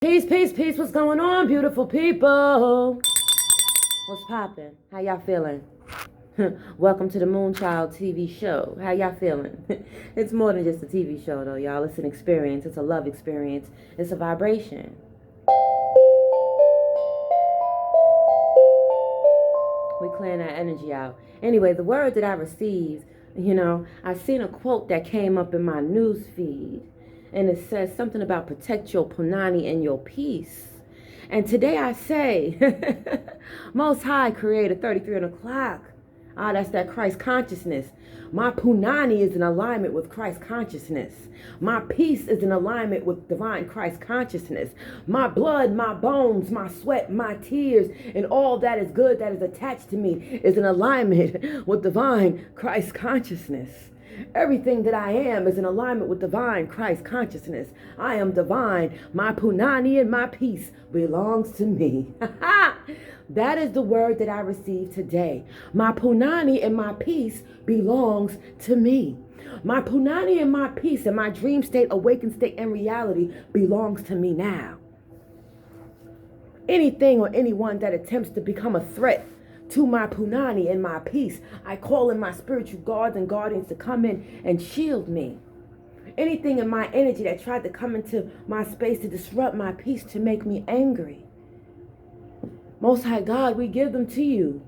Peace, peace, peace. What's going on, beautiful people? What's poppin'? How y'all feeling? Welcome to the Moonchild TV show. How y'all feeling? It's more than just a TV show, though, y'all. It's an experience. It's a love experience. It's a vibration. We clearing that energy out. Anyway, the word that I received, I seen a quote that came up in my news feed. And it says something about protect your Punani and your peace. And today I say, Most High Creator, 33 on the clock. That's that Christ consciousness. My Punani is in alignment with Christ consciousness. My peace is in alignment with divine Christ consciousness. My blood, my bones, my sweat, my tears, and all that is good that is attached to me is in alignment with divine Christ consciousness. Everything that I am is in alignment with divine Christ consciousness. I am divine. My Punani and my peace belongs to me. That is the word that I received today. My Punani and my peace belongs to me. My Punani and my peace and my dream state, awakened state, and reality belongs to me now. Anything or anyone that attempts to become a threat to my Punani and my peace, I call in my spiritual guards and guardians to come in and shield me. Anything in my energy that tried to come into my space to disrupt my peace, to make me angry, Most High God, we give them to you.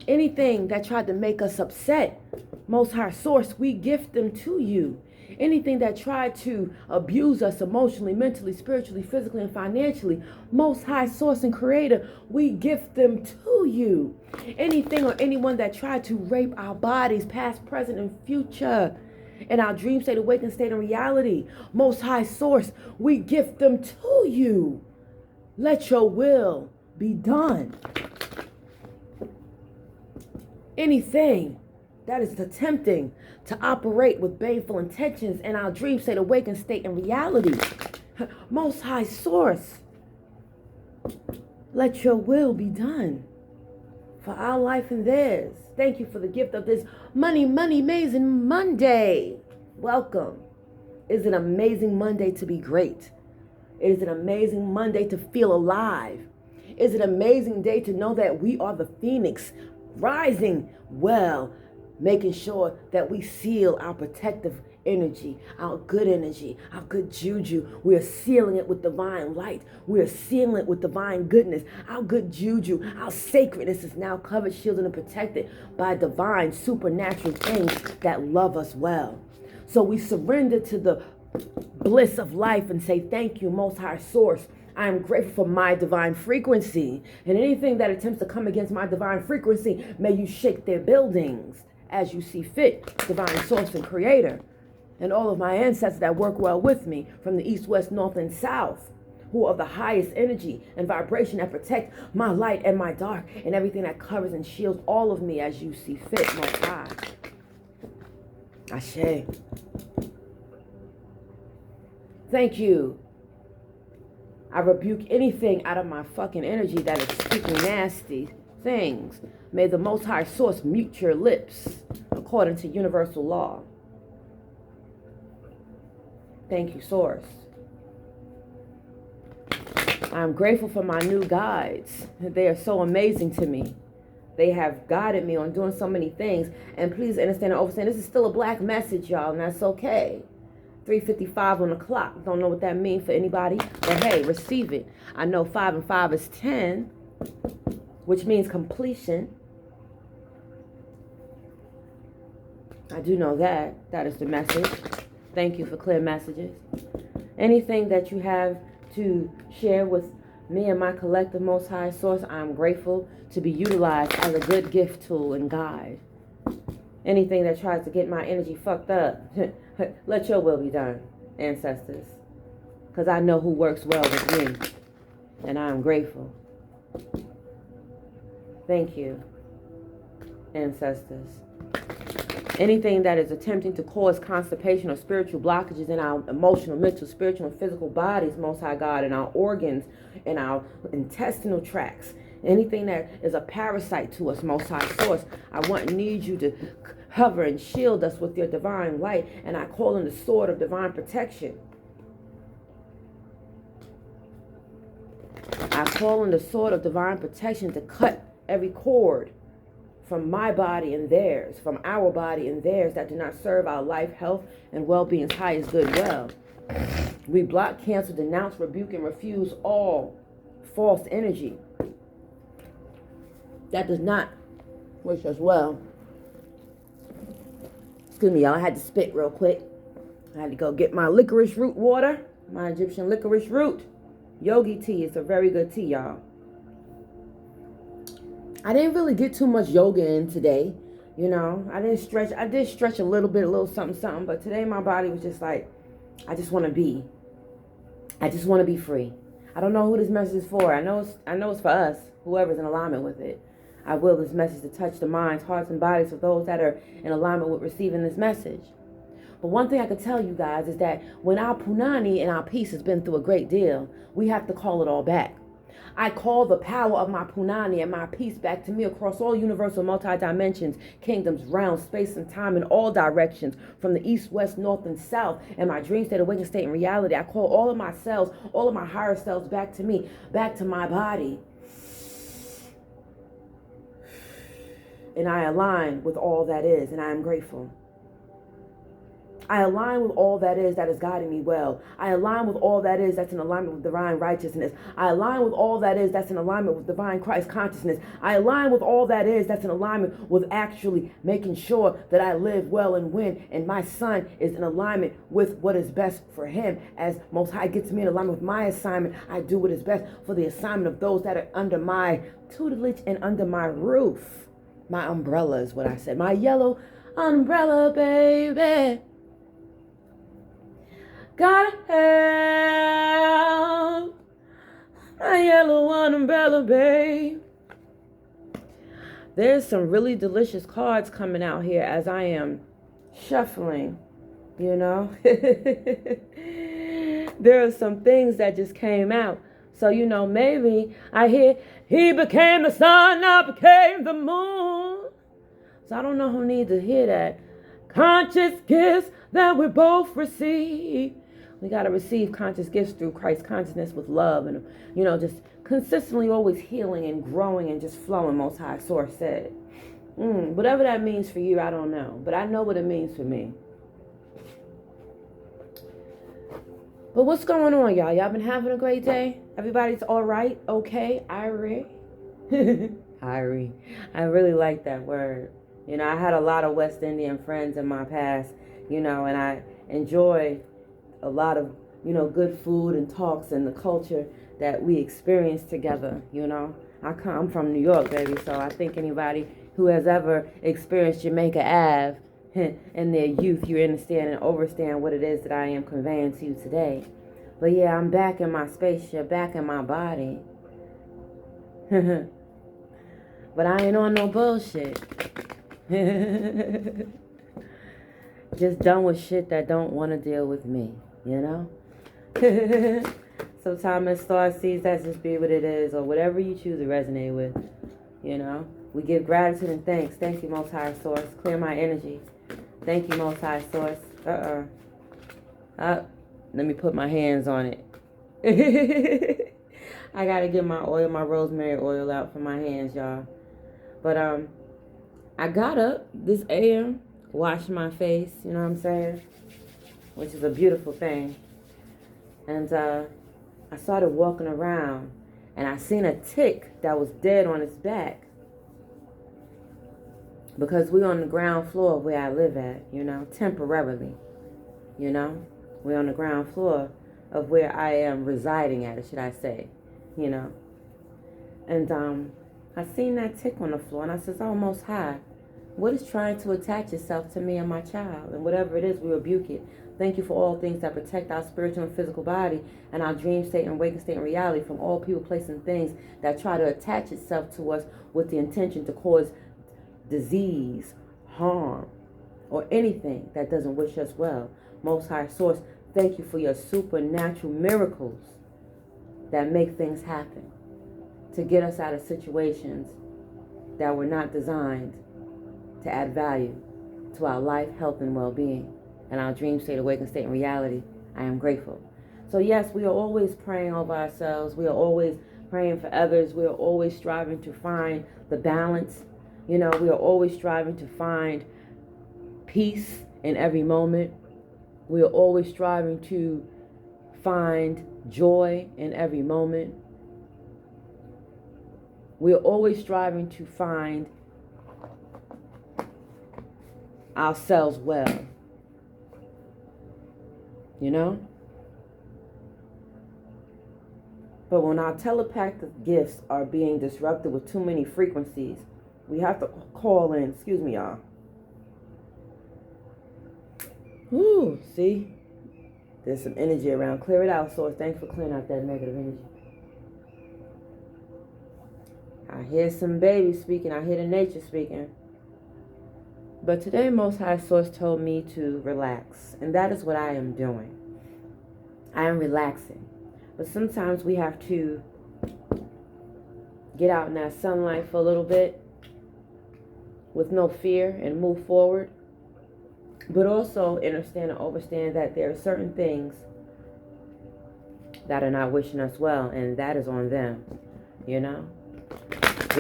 Anything that tried to make us upset, Most High Source, we gift them to you. Anything that tried to abuse us emotionally, mentally, spiritually, physically, and financially, Most High Source and Creator, we gift them to you. Anything or anyone that tried to rape our bodies, past, present, and future, in our dream state, awakened state, and reality, Most High Source, we gift them to you. Let your will be done. Anything that is attempting to operate with baneful intentions in our dream state, awakened state, and reality, Most High Source, let your will be done for our life and theirs. Thank you for the gift of this amazing Monday. Welcome. It's an amazing Monday to be great. It is an amazing Monday to feel alive. It's an amazing day to know that we are the phoenix rising well, making sure that we seal our protective energy, our good juju. We are sealing it with divine light. We are sealing it with divine goodness. Our good juju, our sacredness is now covered, shielded, and protected by divine supernatural things that love us well. So we surrender to the bliss of life and say, thank you, Most High Source. I am grateful for my divine frequency. And anything that attempts to come against my divine frequency, may you shake their buildings as you see fit, divine Source and Creator. And all of my ancestors that work well with me from the east, west, north, and south, who are of the highest energy and vibration that protect my light and my dark and everything that covers and shields all of me as you see fit, Most High. Ashe. Thank you. I rebuke anything out of my fucking energy that is speaking nasty things. May the Most High Source mute your lips according to universal law. Thank you, Source. I'm grateful for my new guides. They are so amazing to me. They have guided me on doing so many things. And please understand and understand, this is still a black message, y'all, and that's okay. 3:55 on the clock. Don't know what that means for anybody, but hey, receive it. I know 5 and 5 is 10, which means completion. I do know that. That is the message. Thank you for clear messages. Anything that you have to share with me and my collective Most High Source, I'm grateful to be utilized as a good gift tool and guide. Anything that tries to get my energy fucked up, let your will be done, ancestors. Because I know who works well with me. And I'm grateful. Thank you, ancestors. Anything that is attempting to cause constipation or spiritual blockages in our emotional, mental, spiritual, and physical bodies, Most High God, in our organs, in our intestinal tracts, anything that is a parasite to us, Most High Source, I want and need you to cover and shield us with your divine light, and I call in the sword of divine protection. I call on the sword of divine protection to cut every cord from my body and theirs, from our body and theirs, that do not serve our life, health, and well-being's highest good well. We block, cancel, denounce, rebuke, and refuse all false energy that does not wish us well. Excuse me, y'all. I had to spit real quick. I had to go get my licorice root water, my Egyptian licorice root. Yogi tea is a very good tea, y'all. I didn't really get too much yoga in today. You know, I didn't stretch. I did stretch a little bit, a little something, something. But today my body was just like, I just want to be. I just want to be free. I don't know who this message is for. I know it's for us, whoever's in alignment with it. I will this message to touch the minds, hearts, and bodies of those that are in alignment with receiving this message. But one thing I can tell you guys is that when our Punani and our peace has been through a great deal, we have to call it all back. I call the power of my Punani and my peace back to me across all universal multi-dimensions, kingdoms, realms, space, and time in all directions, from the east, west, north, and south. And my dream state, awakened state, and reality. I call all of my cells, all of my higher selves back to me, back to my body. And I align with all that is, and I am grateful. I align with all that is guiding me well. I align with all that is that's in alignment with divine righteousness. I align with all that is that's in alignment with divine Christ consciousness. I align with all that is that's in alignment with actually making sure that I live well and win. And my son is in alignment with what is best for him. As Most High gets me in alignment with my assignment, I do what is best for the assignment of those that are under my tutelage and under my roof. My umbrella is what I said. My yellow umbrella, baby. Gotta have my yellow umbrella, babe. There's some really delicious cards coming out here as I am shuffling, you know. There are some things that just came out. So, you know, maybe I hear, he became the sun, I became the moon. So I don't know who needs to hear that. Conscious gifts that we both receive. We got to receive conscious gifts through Christ consciousness with love and, you know, just consistently always healing and growing and just flowing, Most High Source said. Whatever that means for you, I don't know. But I know what it means for me. But what's going on, y'all? Y'all been having a great day? Everybody's all right? Okay? Irie? Irie. I really like that word. You know, I had a lot of West Indian friends in my past, you know, and I enjoy a lot of, you know, good food and talks and the culture that we experience together, you know. I'm from New York, baby, so I think anybody who has ever experienced Jamaica Ave in their youth, you understand and overstand what it is that I am conveying to you today. But yeah, I'm back in my spaceship, back in my body. But I ain't on no bullshit. Just done with shit that don't want to deal with me, you know? Sometimes as star seeds, that's just be what it is, or whatever you choose to resonate with, you know? We give gratitude and thanks. Thank you, Most High Source. Clear my energy. Thank you, Most High Source. Let me put my hands on it. I gotta get my oil, my rosemary oil out for my hands, y'all. But I got up this AM, washed my face, you know what I'm saying? Which is a beautiful thing. And I started walking around, and I seen a tick that was dead on its back. Because we're on the ground floor where I live at, you know, temporarily, you know. We're on the ground floor of where I am residing at, should I say, you know. And I seen that tick on the floor, and I says, oh, Most High, what is trying to attach itself to me and my child? And whatever it is, we rebuke it. Thank you for all things that protect our spiritual and physical body and our dream state and waking state and reality from all people, places, and things that try to attach itself to us with the intention to cause disease, harm, or anything that doesn't wish us well. Most High Source, thank you for your supernatural miracles that make things happen to get us out of situations that were not designed to add value to our life, health, and well-being, and our dream state, awakened state, and reality. I am grateful. So yes, we are always praying over ourselves. We are always praying for others. We are always striving to find the balance. We are always striving to find peace in every moment. We are always striving to find joy in every moment. We are always striving to find ourselves well. But when our telepathic gifts are being disrupted with too many frequencies, we have to call in. Excuse me, y'all. Ooh, see? There's some energy around. Clear it out, Source. Thanks for clearing out that negative energy. I hear some babies speaking. I hear the nature speaking. But today, Most High Source told me to relax. And that is what I am doing. I am relaxing. But sometimes we have to get out in that sunlight for a little bit with no fear and move forward. But also understand and understand that there are certain things that are not wishing us well, and that is on them. We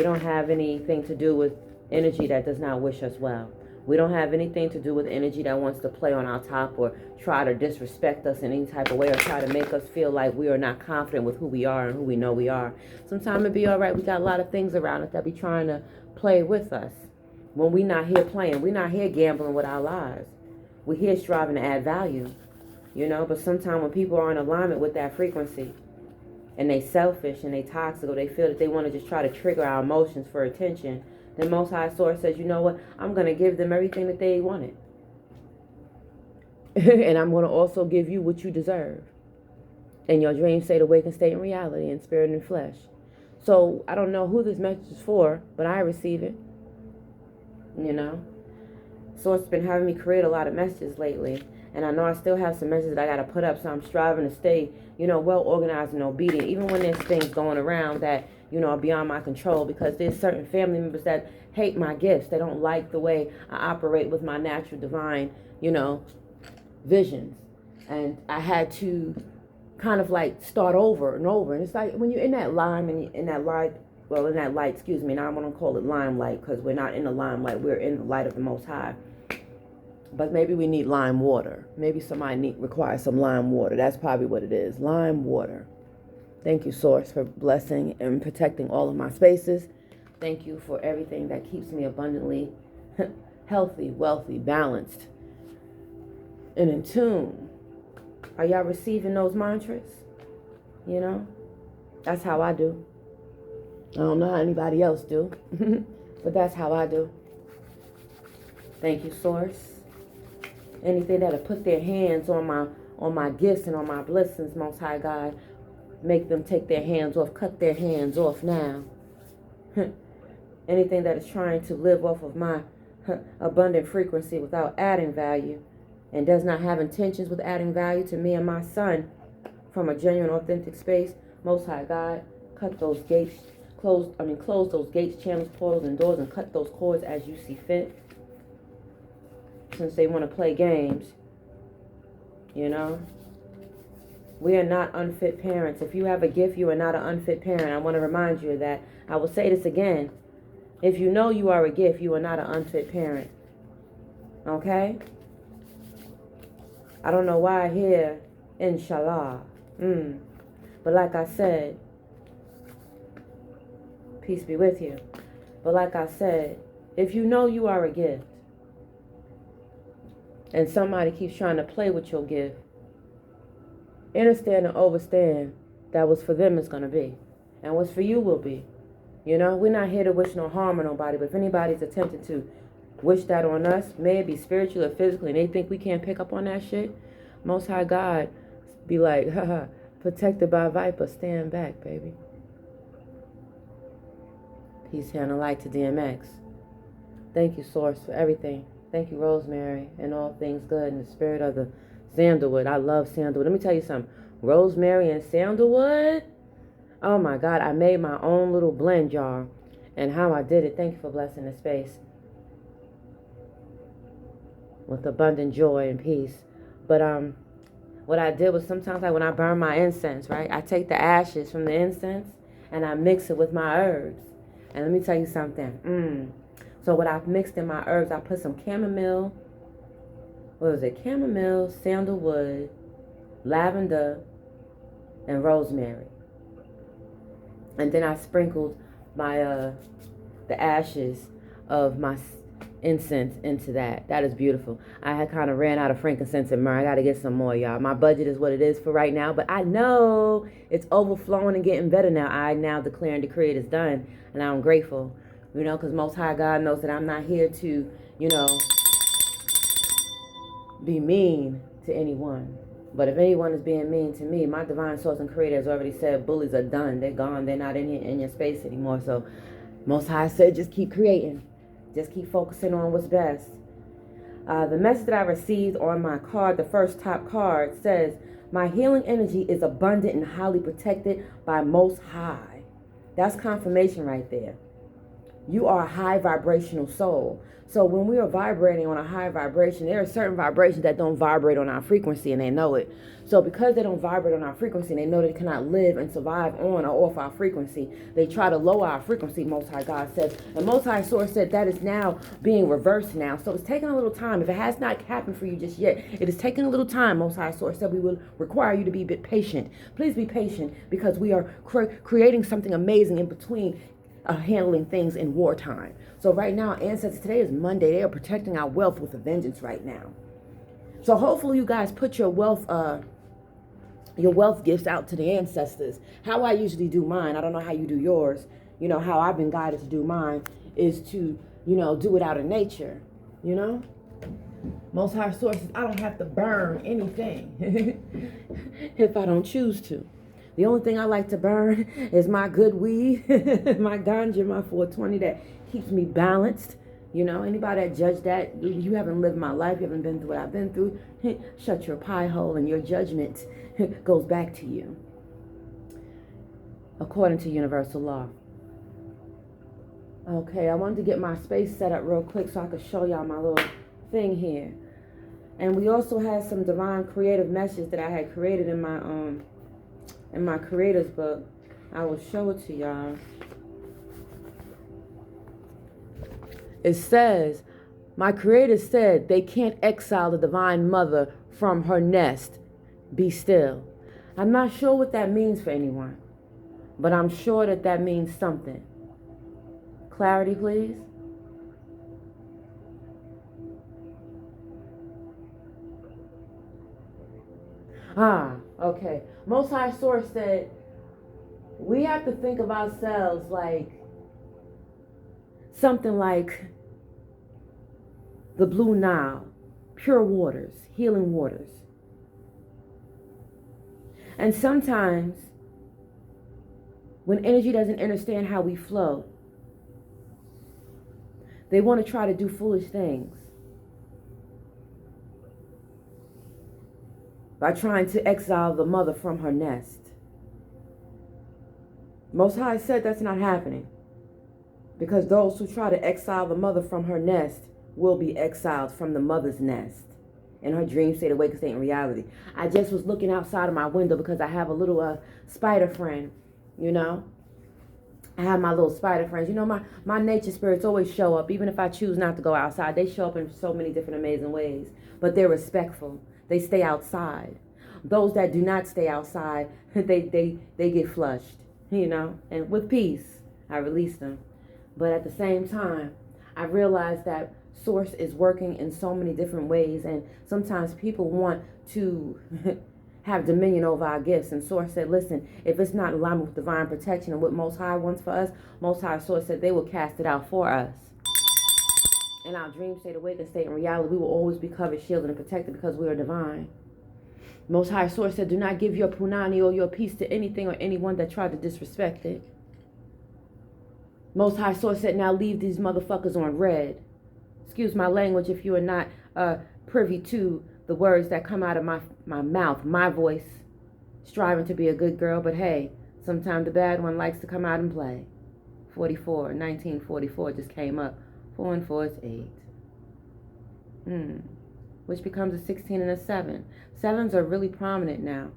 don't have anything to do with energy that does not wish us well. We don't have anything to do with energy that wants to play on our top or try to disrespect us in any type of way or try to make us feel like we are not confident with who we are and who we know we are. Sometimes it'd be all right. We got a lot of things around us that be trying to play with us. When we're not here playing, we're not here gambling with our lives. We're here striving to add value, But sometimes when people are in alignment with that frequency and they selfish and they toxic or they feel that they want to just try to trigger our emotions for attention, then Most High Source says, you know what? I'm going to give them everything that they wanted. And I'm going to also give you what you deserve. And your dreams say to wake and stay in reality in spirit and flesh. So I don't know who this message is for, but I receive it. Source has been having me create a lot of messages lately. And I know I still have some messages that I got to put up. So I'm striving to stay, well organized and obedient. Even when there's things going around that, are beyond my control. Because there's certain family members that hate my gifts. They don't like the way I operate with my natural divine, visions. And I had to kind of like start over and over. And it's like when you're in that lime and in that light, excuse me. Now I'm going to call it limelight because we're not in the limelight. We're in the light of the Most High. But maybe we need lime water. Maybe somebody requires some lime water. That's probably what it is. Lime water. Thank you, Source, for blessing and protecting all of my spaces. Thank you for everything that keeps me abundantly healthy, wealthy, balanced, and in tune. Are y'all receiving those mantras? That's how I do. I don't know how anybody else do, but that's how I do. Thank you, Source. Anything that'll put their hands on my gifts and on my blessings, Most High God, make them take their hands off, cut their hands off now. Anything that is trying to live off of my abundant frequency without adding value and does not have intentions with adding value to me and my son from a genuine, authentic space, Most High God, cut those gates, close those gates, channels, portals, and doors, and cut those cords as you see fit. Since they want to play games, we are not unfit parents. If you have a gift, you are not an unfit parent. I want to remind you of that. I will say this again. If you know you are a gift, you are not an unfit parent. Okay? I don't know why I hear inshallah. But like I said, peace be with you. But like I said, if you know you are a gift, and somebody keeps trying to play with your gift, understand and overstand that what's for them is going to be. And what's for you will be. We're not here to wish no harm on nobody. But if anybody's attempted to wish that on us, may it be spiritually or physically, and they think we can't pick up on that shit, Most High God be like, haha, protected by Viper, stand back, baby. Peace, here, and light to DMX. Thank you, Source, for everything. Thank you, Rosemary, and all things good in the spirit of the sandalwood. I love sandalwood. Let me tell you something. Rosemary and sandalwood. Oh, my God. I made my own little blend jar. And how I did it. Thank you for blessing the space with abundant joy and peace. But what I did was sometimes, like when I burn my incense, right, I take the ashes from the incense and I mix it with my herbs. And let me tell you something. So what I've mixed in my herbs, I put some chamomile, chamomile, sandalwood, lavender, and rosemary. And then I sprinkled my the ashes of my incense into that. That is beautiful. I had kind of ran out of frankincense and myrrh. I got to get some more, y'all. My budget is what it is for right now, but I know it's overflowing and getting better now. I now declare and decree it is done, and I'm grateful, because Most High God knows that I'm not here to, be mean to anyone. But if anyone is being mean to me, my divine source and creator has already said bullies are done. They're gone. They're not in your space anymore. So Most High said just keep creating. Just keep focusing on what's best. The message that I received on my card, the first top card, says, my healing energy is abundant and highly protected by Most High. That's confirmation right there. You are a high vibrational soul. So when we are vibrating on a high vibration, there are certain vibrations that don't vibrate on our frequency, and they know it. So because they don't vibrate on our frequency, and they know they cannot live and survive on or off our frequency, they try to lower our frequency, Most High God says. And Most High Source said that is now being reversed now. So it's taking a little time. If it has not happened for you just yet, it is taking a little time. Most High Source said we will require you to be a bit patient. Please be patient, because we are creating something amazing in between handling things in wartime. So right now, ancestors, today is Monday. They are protecting our wealth with a vengeance right now. So hopefully you guys put your wealth gifts out to the ancestors. How I usually do mine, I don't know how you do yours. How I've been guided to do mine is to, do it out of nature. Most High Sources, I don't have to burn anything if I don't choose to. The only thing I like to burn is my good weed, my ganja, my 420 that keeps me balanced. Anybody that judge that, you haven't lived my life, you haven't been through what I've been through, shut your pie hole, and your judgment goes back to you, according to universal law. Okay, I wanted to get my space set up real quick so I could show y'all my little thing here. And we also had some divine creative messages that I had created in my creator's book. I will show it to y'all. It says, my creator said they can't exile the divine mother from her nest. Be still. I'm not sure what that means for anyone, but I'm sure that means something. Clarity, please. Okay. Most High Source said we have to think of ourselves like something like the Blue Nile, pure waters, healing waters. And sometimes when energy doesn't understand how we flow, they want to try to do foolish things by trying to exile the mother from her nest. Most High said that's not happening, because those who try to exile the mother from her nest will be exiled from the mother's nest. In her dream state, awake state, in reality. I just was looking outside of my window because I have a little spider friend, I have my little spider friends. My nature spirits always show up. Even if I choose not to go outside, they show up in so many different amazing ways. But they're respectful. They stay outside. Those that do not stay outside, they get flushed, and with peace, I release them. But at the same time, I realize that Source is working in so many different ways, and sometimes people want to have dominion over our gifts. And Source said, listen, if it's not in alignment with divine protection and what Most High wants for us, Most High Source said they will cast it out for us. In our dream state, awakened state, and reality, we will always be covered, shielded, and protected because we are divine. Most High Source said, do not give your Punani or your peace to anything or anyone that tried to disrespect it. Most High Source said, now leave these motherfuckers on red. Excuse my language if you are not privy to the words that come out of my mouth, my voice, striving to be a good girl. But hey, sometimes the bad one likes to come out and play. 1944 just came up. 4 and 4 is 8. Which becomes a 16 and a 7. 7s are really prominent now.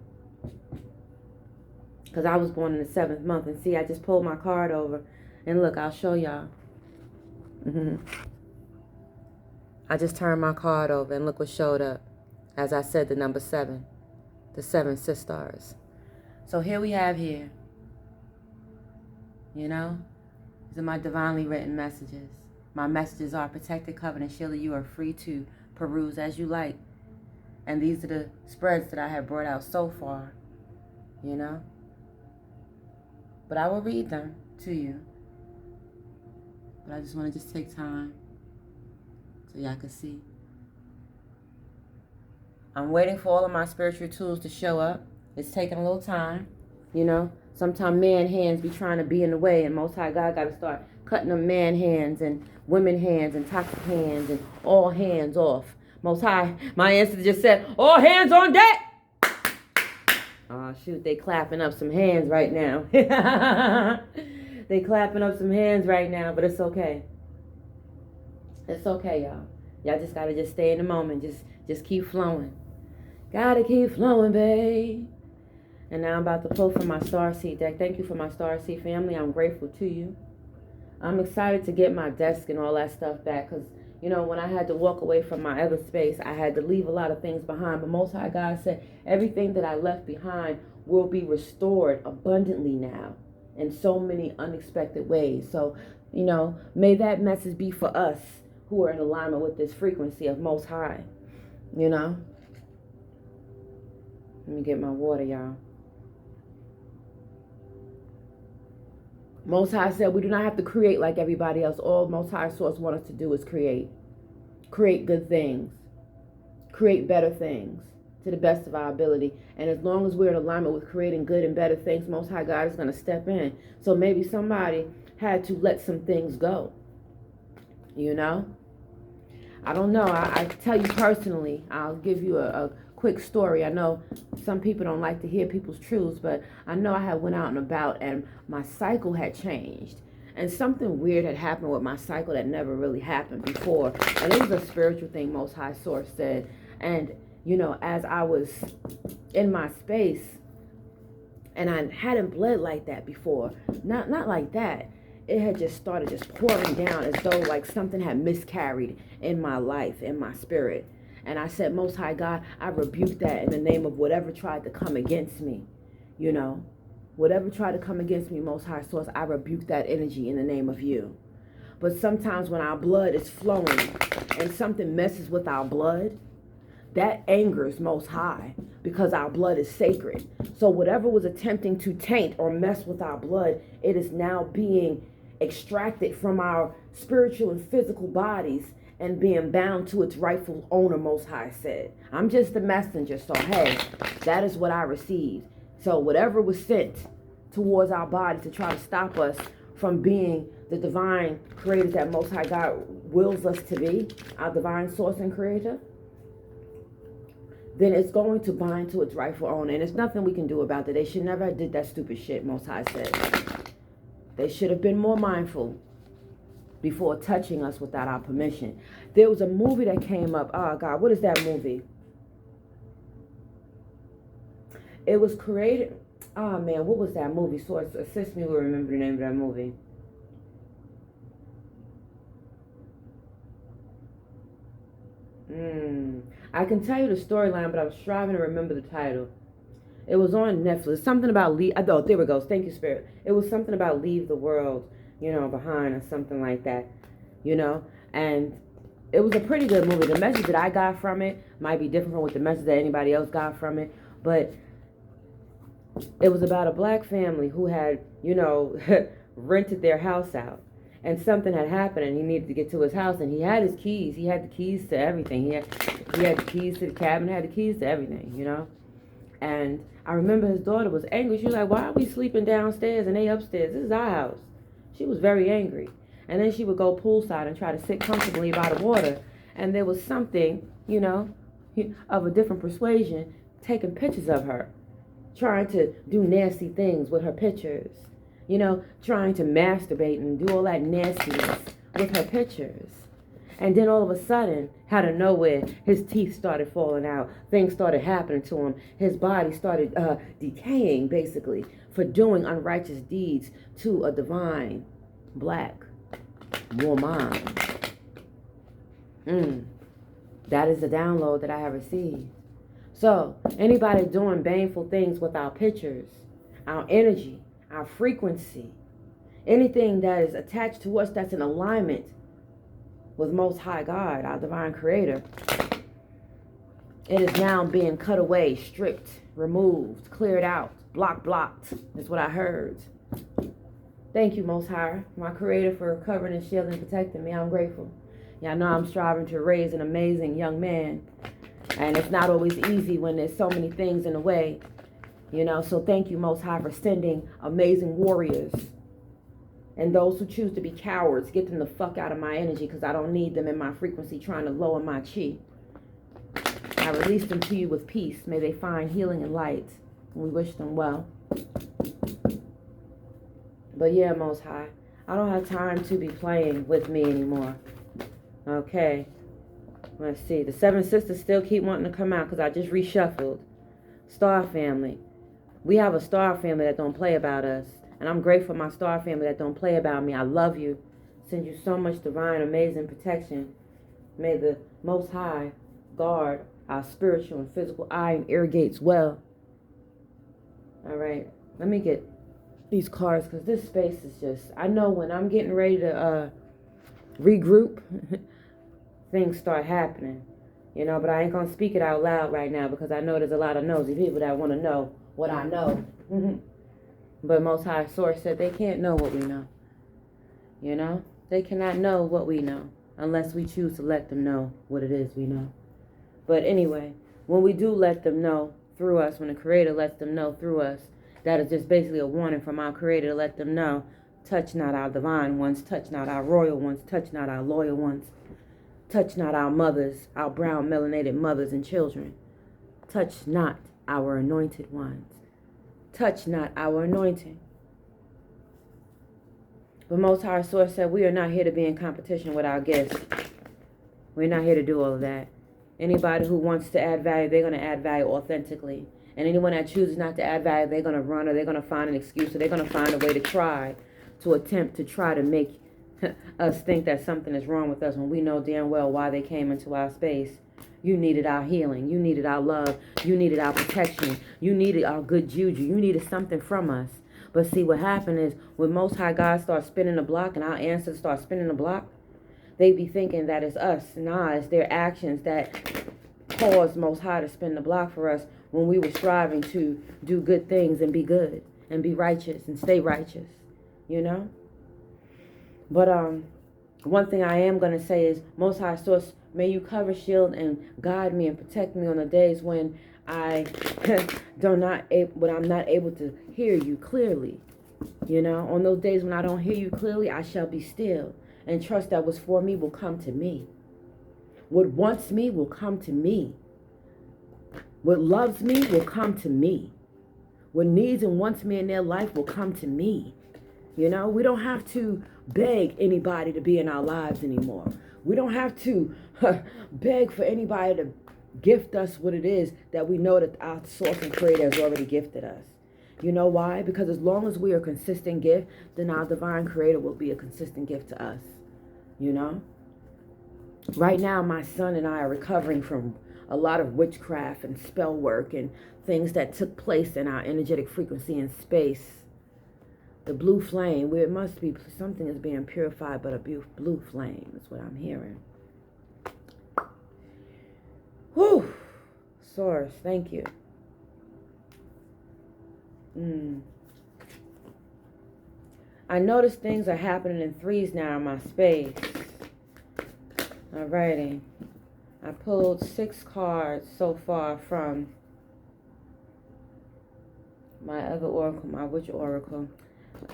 Because I was born in the 7th month. And see, I just pulled my card over. And look, I'll show y'all. I just turned my card over and look what showed up. As I said, the number 7. The 7 sisters. So here we have here. You know? These are my divinely written messages. My messages are protected, covenant, shielded. You are free to peruse as you like. And these are the spreads that I have brought out so far. You know? But I will read them to you. But I just want to just take time so y'all can see. I'm waiting for all of my spiritual tools to show up. It's taking a little time. You know? Sometimes man hands be trying to be in the way, and Most High God got to start cutting them man hands and women hands and toxic hands and all hands off. Most High, my ancestor just said, all hands on deck. Oh, shoot, they clapping up some hands right now. They clapping up some hands right now, but it's okay. It's okay, y'all. Y'all just got to just stay in the moment. Just keep flowing. Gotta keep flowing, babe. And now I'm about to pull from my Starseed deck. Thank you for my Starseed family. I'm grateful to you. I'm excited to get my desk and all that stuff back because, you know, when I had to walk away from my other space, I had to leave a lot of things behind. But Most High God said everything that I left behind will be restored abundantly now in so many unexpected ways. So, you know, may that message be for us who are in alignment with this frequency of Most High, you know. Let me get my water, y'all. Most High said we do not have to create like everybody else. All Most High Source wants us to do is create. Create good things. Create better things to the best of our ability. And as long as we're in alignment with creating good and better things, Most High God is going to step in. So maybe somebody had to let some things go. You know? I don't know. I tell you personally, I'll give you a quick story. I know some people don't like to hear people's truths, but I know I had went out and about and my cycle had changed. And something weird had happened with my cycle that never really happened before. And it was a spiritual thing Most High Source said. And, you know, as I was in my space, and I hadn't bled like that before. Not like that. It had just started just pouring down as though like something had miscarried in my life, in my spirit. And I said, Most High God, I rebuke that in the name of whatever tried to come against me. You know, whatever tried to come against me, Most High Source, I rebuke that energy in the name of you. But sometimes when our blood is flowing and something messes with our blood, that angers Most High because our blood is sacred. So whatever was attempting to taint or mess with our blood, it is now being extracted from our spiritual and physical bodies and being bound to its rightful owner, Most High said. I'm just the messenger, so hey, that is what I received. So whatever was sent towards our body to try to stop us from being the divine creators that Most High God wills us to be, our divine source and creator, then it's going to bind to its rightful owner. And there's nothing we can do about it. They should never have did that stupid shit, Most High said. They should have been more mindful before touching us without our permission. There was a movie that came up. Oh, God, what is that movie? It was created. Oh, man, what was that movie? Source, assist me to remember the name of that movie. I can tell you the storyline, but I was striving to remember the title. It was on Netflix. Something about leave. Oh, there we go. Thank you, Spirit. It was something about leave the world, you know, behind or something like that, you know. And it was a pretty good movie. The message that I got from it might be different from what the message that anybody else got from it, but it was about a black family who had, you know, rented their house out. And something had happened and he needed to get to his house and he had his keys. He had the keys to everything. He had the keys to the cabin, had the keys to everything, you know. And I remember his daughter was angry. She was like, why are we sleeping downstairs and they upstairs? This is our house. She was very angry. And then she would go poolside and try to sit comfortably by the water. And there was something, you know, of a different persuasion taking pictures of her, trying to do nasty things with her pictures. You know, trying to masturbate and do all that nastiness with her pictures. And then all of a sudden, out of nowhere, his teeth started falling out. Things started happening to him. His body started decaying, basically, for doing unrighteous deeds to a divine black woman. That is the download that I have received. So, anybody doing baneful things with our pictures, our energy, our frequency, anything that is attached to us that's in alignment with Most High God, our divine creator, it is now being cut away, stripped, removed, cleared out, blocked. That's what I heard. Thank you, Most High, my creator, for covering and shielding and protecting me. I'm grateful. Yeah, I know I'm striving to raise an amazing young man. And it's not always easy when there's so many things in the way. You know, so thank you, Most High, for sending amazing warriors. And those who choose to be cowards, get them the fuck out of my energy, because I don't need them in my frequency trying to lower my chi. I release them to you with peace. May they find healing and light. We wish them well. But yeah, Most High, I don't have time to be playing with me anymore. Okay. Let's see. The 7 sisters still keep wanting to come out because I just reshuffled. Star family. We have a star family that don't play about us. And I'm grateful for my star family that don't play about me. I love you. Send you so much divine, amazing protection. May the Most High guard our spiritual and physical eye and ear gates well. All right. Let me get these cards because this space is just... I know when I'm getting ready to regroup... things start happening, you know, but I ain't gonna speak it out loud right now because I know there's a lot of nosy people that want to know what I know. But Most High Source said they can't know what we know. You know, they cannot know what we know unless we choose to let them know what it is we know. But anyway, when we do let them know through us, when the Creator lets them know through us, that is just basically a warning from our Creator to let them know, touch not our divine ones, touch not our royal ones, touch not our loyal ones. Touch not our mothers, our brown melanated mothers and children. Touch not our anointed ones. Touch not our anointing. But Most High Source said we are not here to be in competition with our gifts. We're not here to do all of that. Anybody who wants to add value, they're going to add value authentically. And anyone that chooses not to add value, they're going to run or they're going to find an excuse or they're going to find a way to attempt to try to make us think that something is wrong with us when we know damn well why they came into our space. You needed our healing. You needed our love. You needed our protection. You needed our good juju. You needed something from us. But see, what happened is when Most High God starts spinning the block and our ancestors start spinning the block, they be thinking that it's us. Nah, it's their actions that caused Most High to spin the block for us when we were striving to do good things and be good and be righteous and stay righteous, you know? But one thing I am going to say is, Most High Source, may you cover, shield, and guide me and protect me on the days when I'm not able to hear you clearly. You know, on those days when I don't hear you clearly, I shall be still and trust that what's for me will come to me. What wants me will come to me. What loves me will come to me. What needs and wants me in their life will come to me. You know, we don't have to beg anybody to be in our lives anymore. We don't have to beg for anybody to gift us what it is that we know that our source and creator has already gifted us. You know why? Because as long as we are a consistent gift, then our divine creator will be a consistent gift to us. You know? Right now, my son and I are recovering from a lot of witchcraft and spell work and things that took place in our energetic frequency and space. The blue flame, where it must be something is being purified, but a blue flame is what I'm hearing. Whew. Source, thank you. I notice things are happening in threes now in my space. Alrighty. I pulled 6 cards so far from my other oracle, my witch oracle.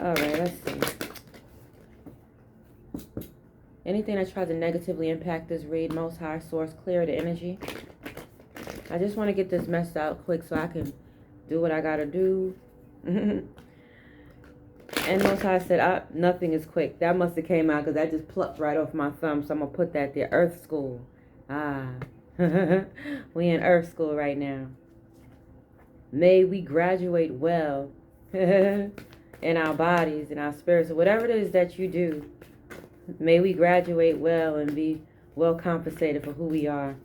Alright, let's see. Anything that tries to negatively impact this read, Most High Source, clear the energy. I just want to get this messed out quick so I can do what I gotta do. And Most High said, nothing is quick. That must have came out because that just plucked right off my thumb. So I'm going to put that there. Earth School. We in Earth School right now. May we graduate well in our bodies, in our spirits, or whatever it is that you do. May we graduate well and be well compensated for who we are.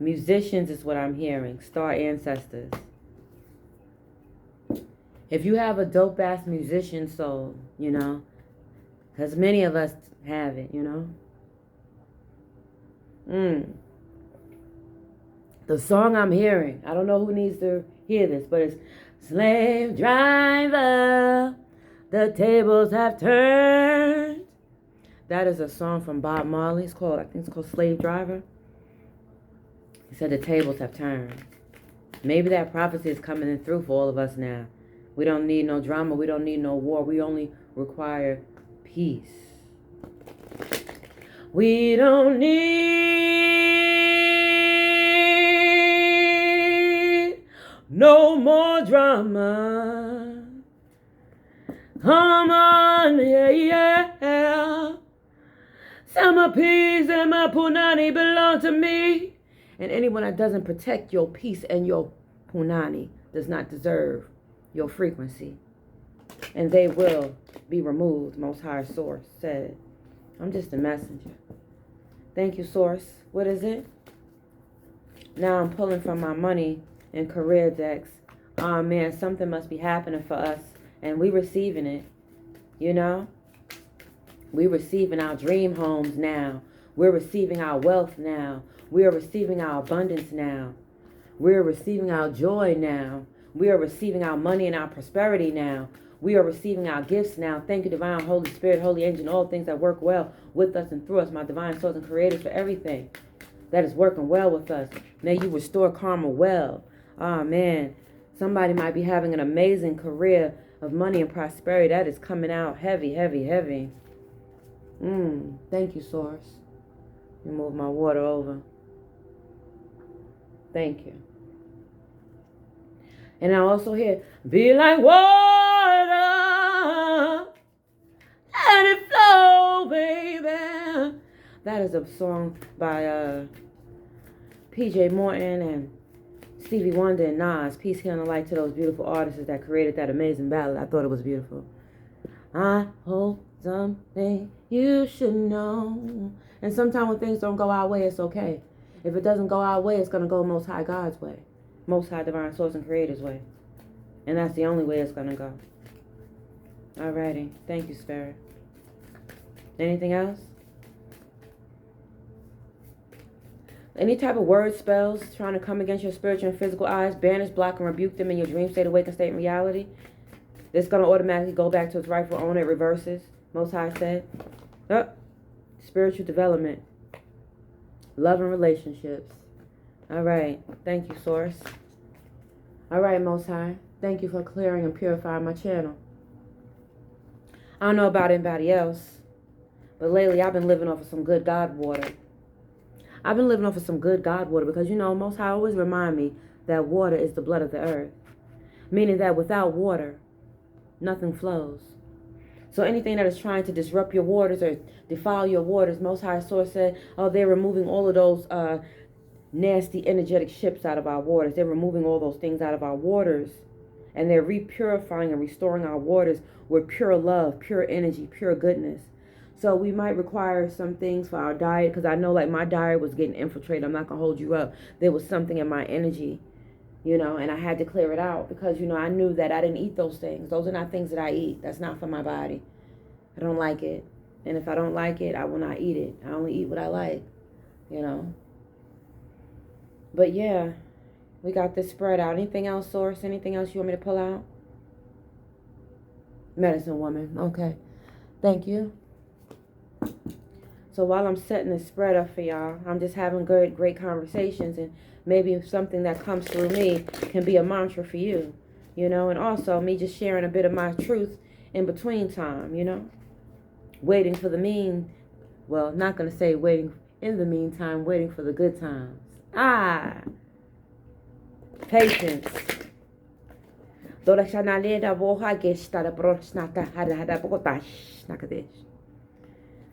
Musicians is what I'm hearing. Star ancestors. If you have a dope-ass musician soul, you know, because many of us have it, you know. The song I'm hearing, I don't know who needs to hear this, but it's Slave driver, the tables have turned. That is a song from Bob Marley. It's called, I think it's called Slave Driver. He said the tables have turned. Maybe that prophecy is coming in through for all of us now. We don't need no drama. We don't need no war. We only require peace. We don't need no more drama. Come on, yeah, yeah. Some peace and my Punani belong to me. And anyone that doesn't protect your peace and your Punani does not deserve your frequency. And they will be removed, Most High Source said. I'm just a messenger. Thank you, Source. What is it? Now I'm pulling from my money and career decks. Oh, man, something must be happening for us. And we receiving it. You know? We receiving our dream homes now. We're receiving our wealth now. We are receiving our abundance now. We are receiving our joy now. We are receiving our money and our prosperity now. We are receiving our gifts now. Thank you, Divine Holy Spirit, Holy Angel, all things that work well with us and through us, my divine source and creators, for everything that is working well with us. May you restore karma well. Oh, man. Somebody might be having an amazing career of money and prosperity. That is coming out heavy, heavy, heavy. Thank you, Source. You move my water over. Thank you. And I also hear, be like water, let it flow, baby. That is a song by P.J. Morton and Stevie Wonder and Nas. Peace, healing, and light to those beautiful artists that created that amazing ballad. I thought it was beautiful. I hope someday you should know. And sometimes when things don't go our way, it's okay. If it doesn't go our way, it's going to go Most High God's way. Most High Divine Source and Creator's way. And that's the only way it's going to go. Alrighty. Thank you, Spirit. Anything else? Any type of word spells trying to come against your spiritual and physical eyes, banish, block, and rebuke them in your dream state, awakened state, and reality. It's going to automatically go back to its rightful owner. It reverses. Most High said. Spiritual development. Love and relationships. All right. Thank you, Source. All right, Most High. Thank you for clearing and purifying my channel. I don't know about anybody else, but lately I've been living off of some good God water. I've been living off of some good God water because, you know, Most High always remind me that water is the blood of the earth. Meaning that without water, nothing flows. So anything that is trying to disrupt your waters or defile your waters, Most High Source said, oh, they're removing all of those nasty energetic ships out of our waters. They're removing all those things out of our waters. And they're repurifying and restoring our waters with pure love, pure energy, pure goodness. So we might require some things for our diet, because I know like my diet was getting infiltrated. I'm not going to hold you up. There was something in my energy, you know, and I had to clear it out because, you know, I knew that I didn't eat those things. Those are not things that I eat. That's not for my body. I don't like it. And if I don't like it, I will not eat it. I only eat what I like, you know. But yeah, we got this spread out. Anything else, Source? Anything else you want me to pull out? Medicine woman. Okay. Thank you. So while I'm setting this spread up for y'all, I'm just having great conversations, and maybe something that comes through me can be a mantra for you, you know, and also me just sharing a bit of my truth in between time, you know, waiting for the well, not going to say waiting in the meantime, waiting for the good times. Patience.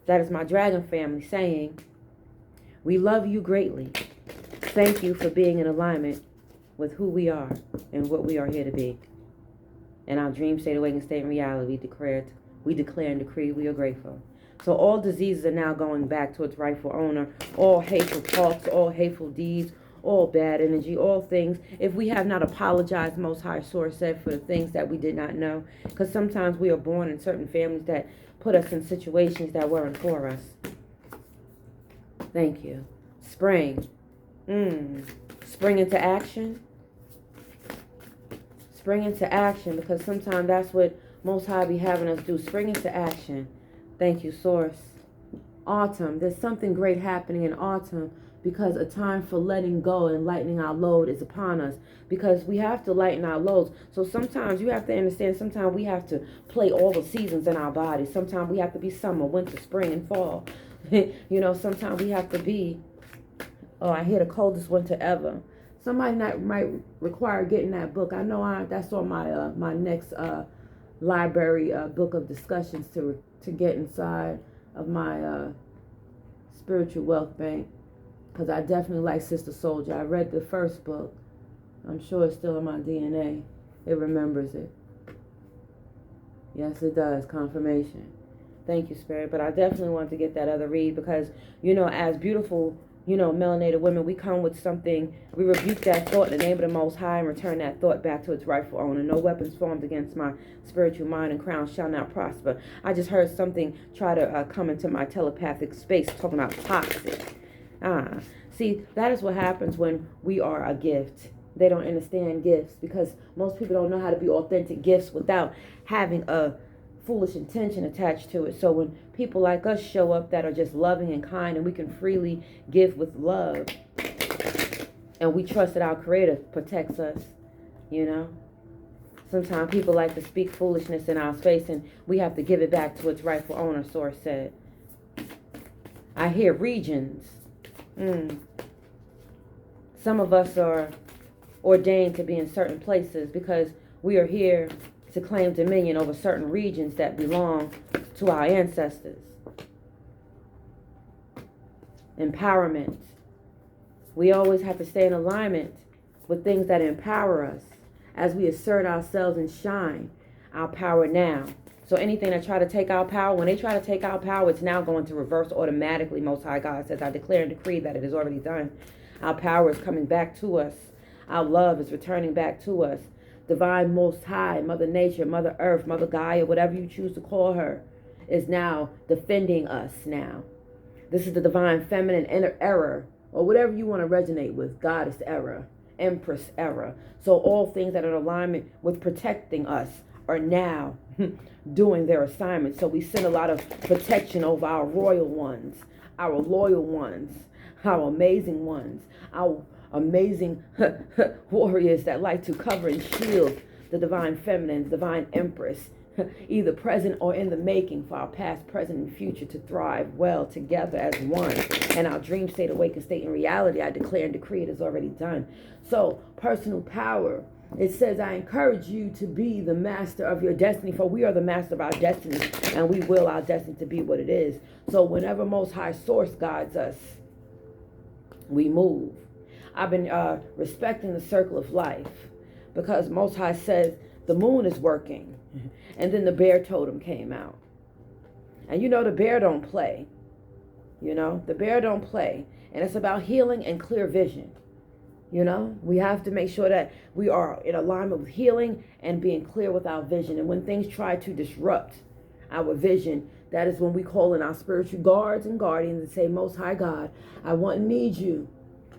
That is my dragon family saying, we love you greatly. Thank you for being in alignment with who we are and what we are here to be. In our dream state, awakened state, and reality, we declare and decree we are grateful. So all diseases are now going back to its rightful owner. All hateful thoughts, all hateful deeds, all bad energy, all things. If we have not apologized, Most High Source said, for the things that we did not know. Because sometimes we are born in certain families that put us in situations that weren't for us. Thank you. Spring. Spring into action. Spring into action, because sometimes that's what Most High be having us do. Spring into action. Thank you, Source. Autumn. There's something great happening in autumn, because a time for letting go and lightening our load is upon us, because we have to lighten our loads. So sometimes you have to understand, sometimes we have to play all the seasons in our body. Sometimes we have to be summer, winter, spring, and fall. You know, sometimes we have to be, I hear the coldest winter ever. Somebody might require getting that book. I know that's on my my next library book of discussions to get inside of my spiritual wealth bank, because I definitely like Sister Soldier. I read the first book. I'm sure it's still in my DNA. It remembers it. Yes, it does. Confirmation. Thank you, Spirit. But I definitely want to get that other read, because, you know, as beautiful, you know, melanated women, we come with something. We rebuke that thought in the name of the Most High and return that thought back to its rightful owner. No weapons formed against my spiritual mind and crown shall not prosper. I just heard something try to come into my telepathic space talking about toxic. See, that is what happens when we are a gift. They don't understand gifts, because most people don't know how to be authentic gifts without having a foolish intention attached to it. So when people like us show up that are just loving and kind, and we can freely give with love, and we trust that our Creator protects us, you know. Sometimes people like to speak foolishness in our space, and we have to give it back to its rightful owner, Source said. I hear regions. Some of us are ordained to be in certain places because we are here to claim dominion over certain regions that belong to our ancestors. Empowerment. We always have to stay in alignment with things that empower us as we assert ourselves and shine our power now. So anything that try to take our power, when they try to take our power, it's now going to reverse automatically. Most High God says, I declare and decree that it is already done. Our power is coming back to us. Our love is returning back to us. Divine Most High, Mother Nature, Mother Earth, Mother Gaia, whatever you choose to call her, is now defending us now. This is the divine feminine era, or whatever you want to resonate with, Goddess era, Empress era. So all things that are in alignment with protecting us are now doing their assignment. So we send a lot of protection over our royal ones, our loyal ones, our amazing ones, our amazing warriors that like to cover and shield the divine feminine, divine empress, either present or in the making, for our past, present, and future to thrive well together as one. And our dream state, awakened state, and reality, I declare and decree it is already done. So personal power. It says, I encourage you to be the master of your destiny, for we are the master of our destiny, and we will our destiny to be what it is. So whenever Most High Source guides us, we move. I've been respecting the circle of life, because Most High says the moon is working. And then the bear totem came out. And you know the bear don't play. You know, the bear don't play. And it's about healing and clear vision. You know, we have to make sure that we are in alignment with healing and being clear with our vision. And when things try to disrupt our vision, that is when we call in our spiritual guards and guardians and say, Most High God, I want and need you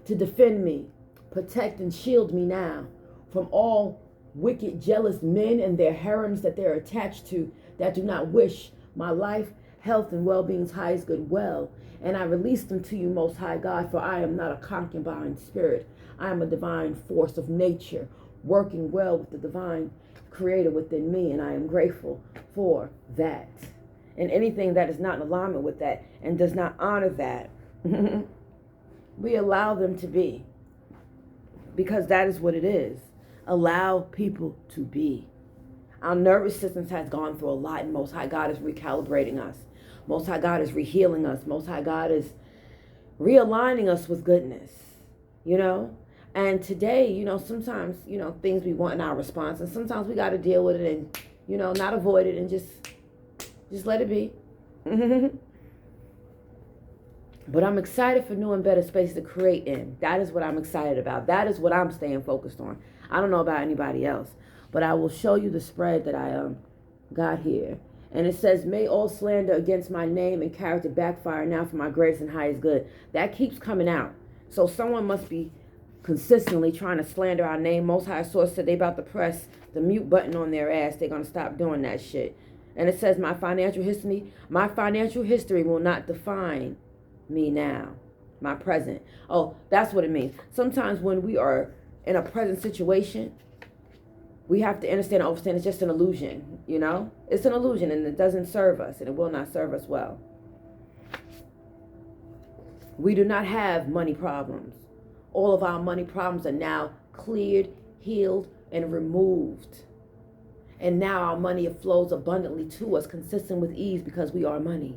to defend me, protect and shield me now from all wicked, jealous men and their harems that they're attached to, that do not wish my life, health, and well-being's highest good well. And I release them to you, Most High God, for I am not a concubine spirit. I am a divine force of nature, working well with the divine creator within me, and I am grateful for that. And anything that is not in alignment with that and does not honor that, we allow them to be, because that is what it is. Allow people to be. Our nervous systems has gone through a lot, and Most High God is recalibrating us. Most High God is rehealing us. Most High God is realigning us with goodness, you know? And today, sometimes, things we want in our response, and sometimes we got to deal with it and, not avoid it and just let it be. But I'm excited for new and better space to create in. That is what I'm excited about. That is what I'm staying focused on. I don't know about anybody else, but I will show you the spread that I got here. And it says, may all slander against my name and character backfire now for my greatest and highest good. That keeps coming out. So someone must be consistently trying to slander our name. Most High Source said they about to press the mute button on their ass. They're going to stop doing that shit. And it says, my financial history will not define me now. My present. Oh, that's what it means. Sometimes when we are in a present situation, we have to understand and understand it's just an illusion, It's an illusion and it doesn't serve us and it will not serve us well. We do not have money problems. All of our money problems are now cleared, healed, and removed. And now our money flows abundantly to us, consistent with ease because we are money.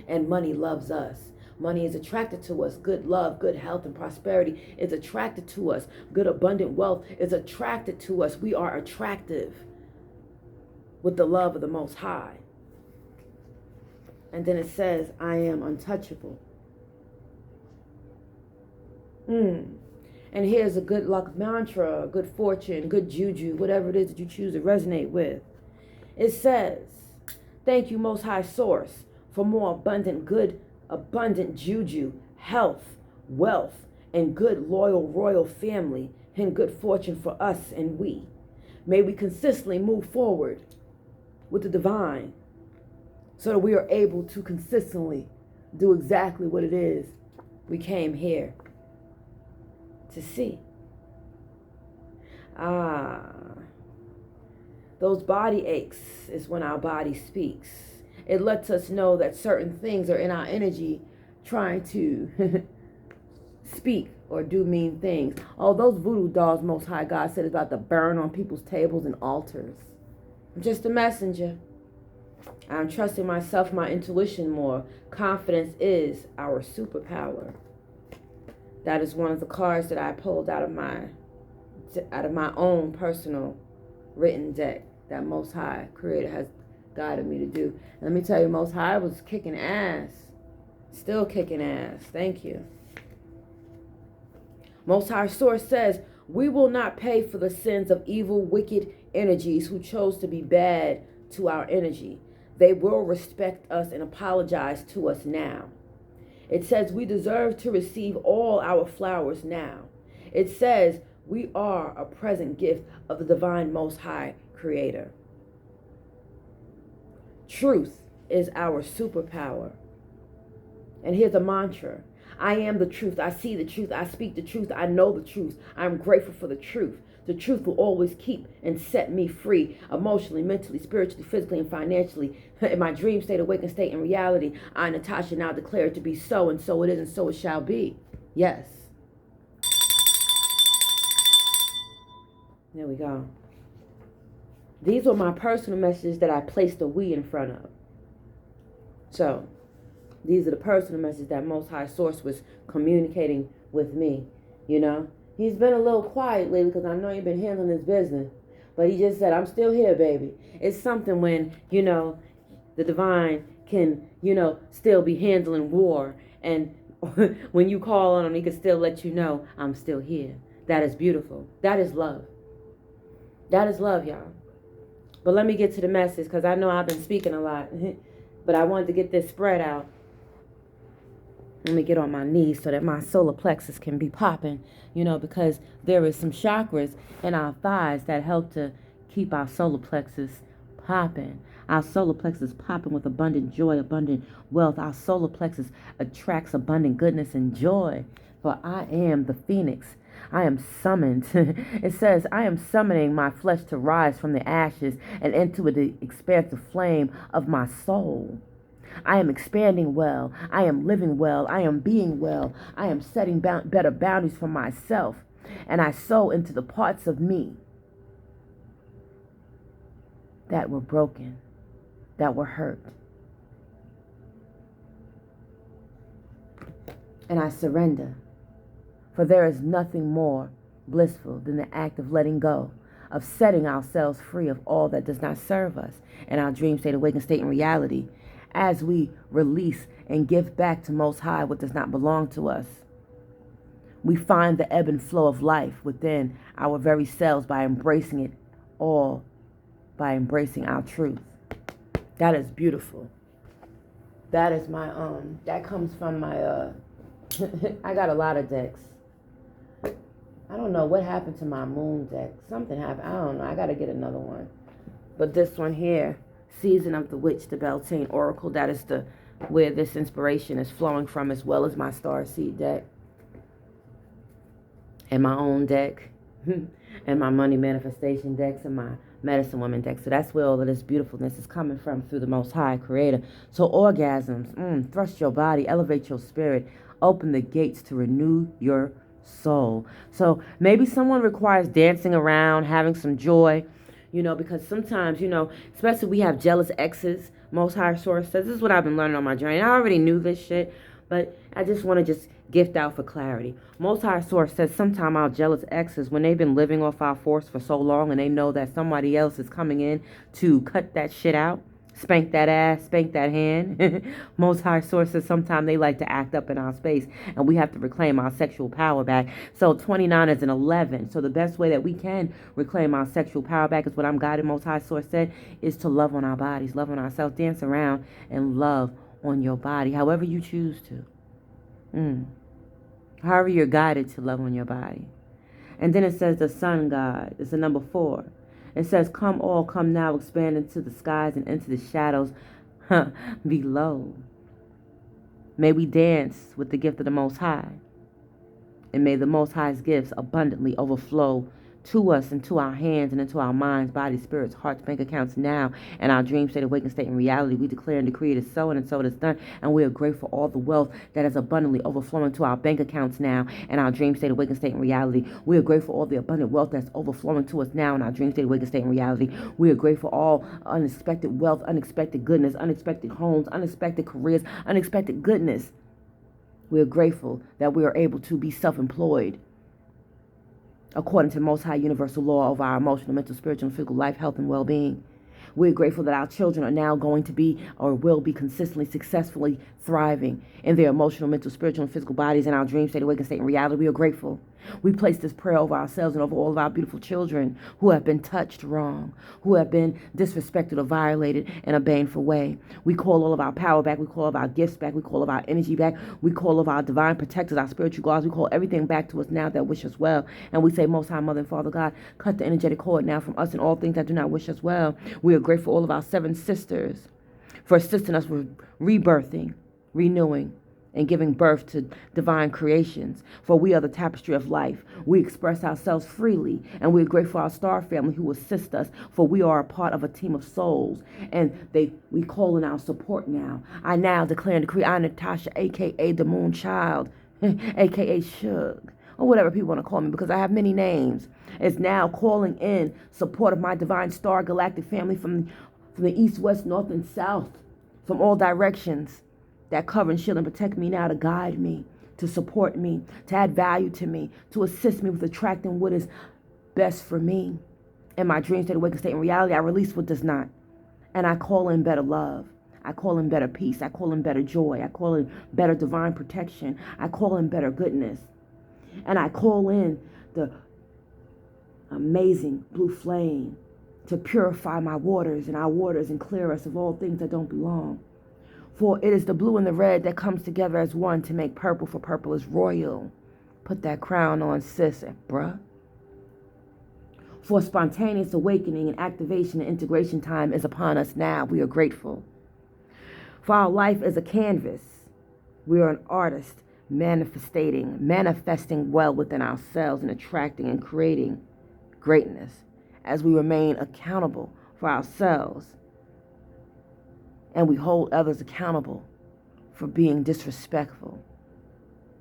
And money loves us. Money is attracted to us. Good love, good health, and prosperity is attracted to us. Good abundant wealth is attracted to us. We are attractive with the love of the Most High. And then it says, I am untouchable. And here's a good luck mantra, good fortune, good juju, whatever it is that you choose to resonate with. It says, thank you, Most High Source, for more abundant juju, health, wealth, and good loyal royal family, and good fortune for us and we. May we consistently move forward with the divine so that we are able to consistently do exactly what it is we came here to see. Those body aches is when our body speaks. It lets us know that certain things are in our energy trying to speak or do mean things. Oh, those voodoo dolls, Most High God said, is about to burn on people's tables and altars. I'm just a messenger. I'm trusting myself, my intuition more. Confidence is our superpower. That is one of the cards that I pulled out of my own personal written deck that Most High Creator has guided me to do. And let me tell you, Most High was kicking ass. Still kicking ass. Thank you. Most High Source says, we will not pay for the sins of evil, wicked energies who chose to be bad to our energy. They will respect us and apologize to us now. It says we deserve to receive all our flowers now. It says we are a present gift of the divine Most High Creator. Truth is our superpower. And here's a mantra. I am the truth. I see the truth. I speak the truth. I know the truth. I'm grateful for the truth. The truth will always keep and set me free, emotionally, mentally, spiritually, physically, and financially. In my dream state, awakened state, and reality, I, Natasha, now declare it to be so, and so it is, and so it shall be. Yes. There we go. These were my personal messages that I placed a we in front of. So, these are the personal messages that Most High Source was communicating with me, He's been a little quiet lately because I know you've been handling his business. But he just said, I'm still here, baby. It's something when, the divine can, still be handling war. And when you call on him, he can still let you know, I'm still here. That is beautiful. That is love. That is love, y'all. But let me get to the message because I know I've been speaking a lot. But I wanted to get this spread out. Let me get on my knees so that my solar plexus can be popping, because there is some chakras in our thighs that help to keep our solar plexus popping. Our solar plexus popping with abundant joy, abundant wealth. Our solar plexus attracts abundant goodness and joy. For I am the phoenix. I am summoned. It says, I am summoning my flesh to rise from the ashes and into the expansive flame of my soul. I am expanding well. I am living well. I am being well. I am setting better boundaries for myself. And I sow into the parts of me that were broken, that were hurt. And I surrender. For there is nothing more blissful than the act of letting go, of setting ourselves free of all that does not serve us in our dream state, awakened state, and reality, as we release and give back to Most High what does not belong to us. We find the ebb and flow of life within our very selves by embracing it all, by embracing our truth. That is beautiful. That is my, that comes from my, I got a lot of decks. I don't know what happened to my moon deck. Something happened. I don't know. I got to get another one. But this one here, Season of the Witch, the Beltane Oracle, that is the where this inspiration is flowing from, as well as my Starseed deck. And my own deck. And my money manifestation decks and my medicine woman deck. So that's where all of this beautifulness is coming from, through the Most High Creator. So orgasms, thrust your body, elevate your spirit, open the gates to renew your soul. So maybe someone requires dancing around, having some joy, because sometimes, especially we have jealous exes. Most High Source says, this is what I've been learning on my journey. I already knew this shit, but I just want to gift out for clarity. Most High Source says sometimes our jealous exes, when they've been living off our force for so long and they know that somebody else is coming in to cut that shit out, spank that ass, spank that hand. Most High Source says sometimes they like to act up in our space, and we have to reclaim our sexual power back. So 29 is an 11. So the best way that we can reclaim our sexual power back is what I'm guided. Most High Source said is to love on our bodies, love on ourselves, dance around and love on your body, however you choose to. However you're guided to love on your body. And then it says the sun god. It's the number 4. It says, come all, come now, expand into the skies and into the shadows below. May we dance with the gift of the Most High. And may the Most High's gifts abundantly overflow to us, into our hands, and into our minds, bodies, spirits, hearts, bank accounts now, and our dream state, awakened state, and reality. We declare and decree it is so, and so it is done. And we are grateful for all the wealth that is abundantly overflowing to our bank accounts now, and our dream state, awakened state, and reality. We are grateful for all the abundant wealth that's overflowing to us now, in our dream state, awakened state, and reality. We are grateful for all unexpected wealth, unexpected goodness, unexpected homes, unexpected careers, unexpected goodness. We are grateful that we are able to be self-employed according to Most High universal law of our emotional, mental, spiritual, and physical life, health, and well-being. We're grateful that our children are now going to be, or will be, consistently, successfully thriving in their emotional, mental, spiritual, and physical bodies in our dream state, awakened state, and reality. We are grateful. We place this prayer over ourselves and over all of our beautiful children who have been touched wrong, who have been disrespected or violated in a baneful way. We call all of our power back. We call all of our gifts back. We call all of our energy back. We call all of our divine protectors, our spiritual guards. We call everything back to us now that wish us well. And we say, Most High Mother and Father God, cut the energetic cord now from us and all things that do not wish us well. We are grateful for all of our 7 sisters for assisting us with rebirthing, renewing, and giving birth to divine creations. For we are the tapestry of life. We express ourselves freely, and we're grateful for our star family who assist us, for we are a part of a team of souls, and we call in our support now. I now declare and decree, I, Natasha, a.k.a. the Moon Child, a.k.a. Suge, or whatever people want to call me, because I have many names, is now calling in support of my divine star galactic family from the east, west, north, and south, from all directions, that cover and shield and protect me now, to guide me, to support me, to add value to me, to assist me with attracting what is best for me. In my dream state, awakened state, and reality, I release what does not. And I call in better love. I call in better peace. I call in better joy. I call in better divine protection. I call in better goodness. And I call in the amazing blue flame to purify my waters and our waters and clear us of all things that don't belong. For it is the blue and the red that comes together as one to make purple, for purple is royal. Put that crown on, sis, bruh. For spontaneous awakening and activation and integration time is upon us now. We are grateful. For our life is a canvas. We are an artist manifesting well within ourselves and attracting and creating greatness as we remain accountable for ourselves. And we hold others accountable for being disrespectful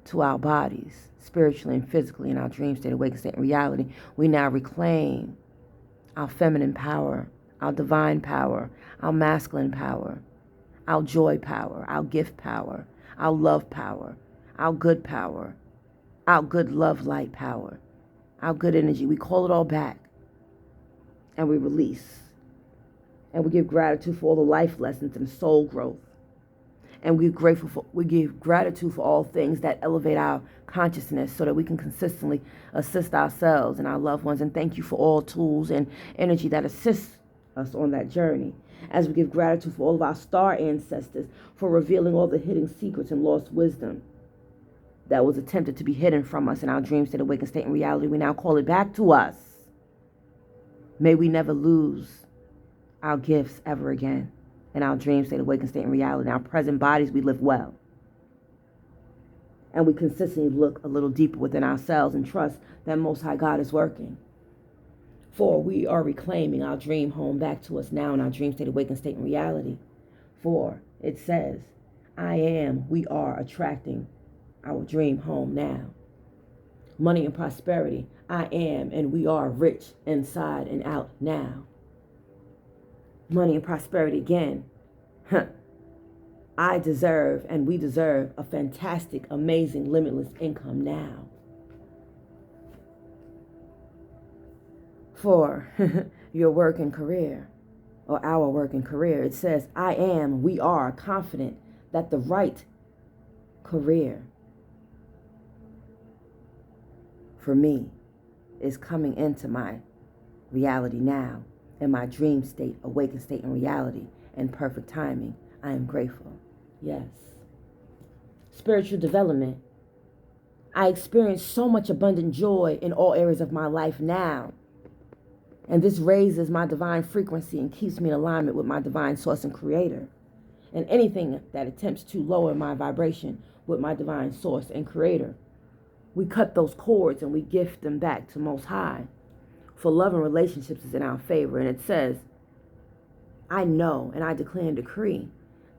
to our bodies, spiritually and physically, in our dream state, awakened state, and reality. We now reclaim our feminine power, our divine power, our masculine power, our joy power, our gift power, our love power, our good love light power, our good energy. We call it all back. And we release. And we give gratitude for all the life lessons and soul growth. And we give gratitude for all things that elevate our consciousness so that we can consistently assist ourselves and our loved ones. And thank you for all tools and energy that assists us on that journey. As we give gratitude for all of our star ancestors for revealing all the hidden secrets and lost wisdom that was attempted to be hidden from us in our dream state, awakened state, and reality. We now call it back to us. May we never lose our gifts ever again. In our dream state, awakened state, and reality. In our present bodies, we live well. And we consistently look a little deeper within ourselves and trust that Most High God is working. For we are reclaiming our dream home back to us now in our dream state, awakened state, and reality. For it says, we are attracting our dream home now. Money and prosperity, I am and we are rich inside and out now. Money and prosperity again. I deserve and we deserve a fantastic, amazing, limitless income now. For your work and career, or our work and career, it says, we are confident that the right career for me is coming into my reality now. In my dream state, awakened state, and reality, and perfect timing, I am grateful. Yes. Spiritual development. I experience so much abundant joy in all areas of my life now. And this raises my divine frequency and keeps me in alignment with my divine source and creator. And anything that attempts to lower my vibration with my divine source and creator, we cut those cords and we gift them back to Most High. For love and relationships is in our favor. And it says, I know and I declare and decree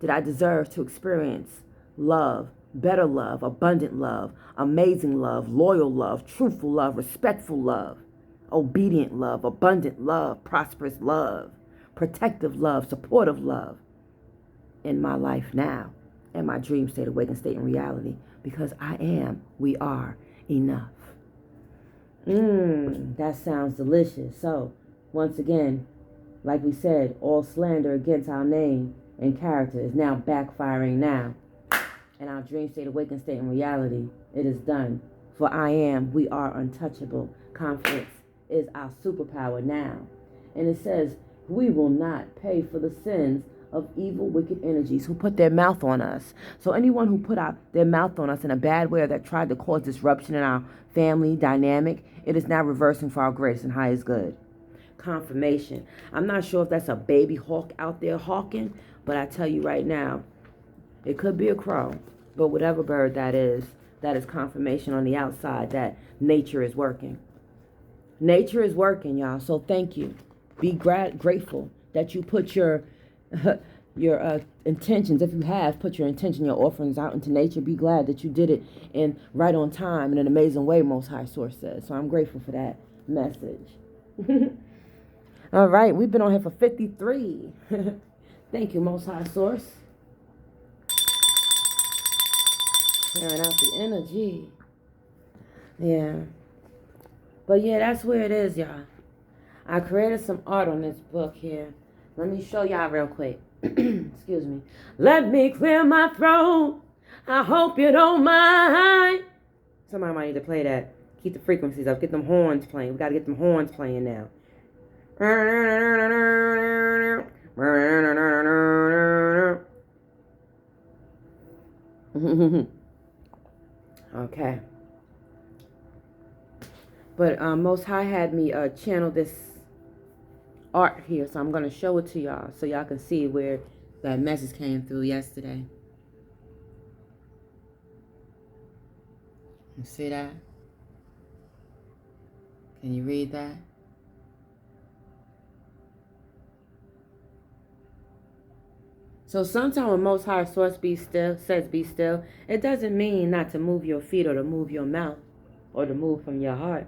that I deserve to experience love, better love, abundant love, amazing love, loyal love, truthful love, respectful love, obedient love, abundant love, prosperous love, protective love, supportive love in my life now, in my dream state, awakened state, and reality, because we are enough. That sounds delicious. So, once again, like we said, all slander against our name and character is now backfiring now. In our dream state, awakened state, and reality, it is done. For we are untouchable. Confidence is our superpower now. And it says, we will not pay for the sins of evil, wicked energies who put their mouth on us. So anyone who put out their mouth on us in a bad way or that tried to cause disruption in our family dynamic, it is now reversing for our greatest and highest good. Confirmation. I'm not sure if that's a baby hawk out there hawking, but I tell you right now, it could be a crow, but whatever bird that is confirmation on the outside that nature is working. Nature is working, y'all. So thank you. Be grateful that you put your intentions, if you have put your intention, your offerings out into nature. Be glad that you did it in right on time in an amazing way, Most High Source says. So I'm grateful for that message. All right, we've been on here for 53. Thank you, Most High Source. Clearing out the energy. Yeah. But yeah, that's where it is, y'all. I created some art on this book here. Let me show y'all real quick. Excuse me. Let me clear my throat. I hope you don't mind. Somebody might need to play that. Keep the frequencies up. Get them horns playing. We got to get them horns playing now. Okay. But Most High had me channel this art here, so I'm going to show it to y'all so y'all can see where that message came through yesterday. You see that? Can you read that? So sometimes when Most High Source says be still, it doesn't mean not to move your feet or to move your mouth or to move from your heart.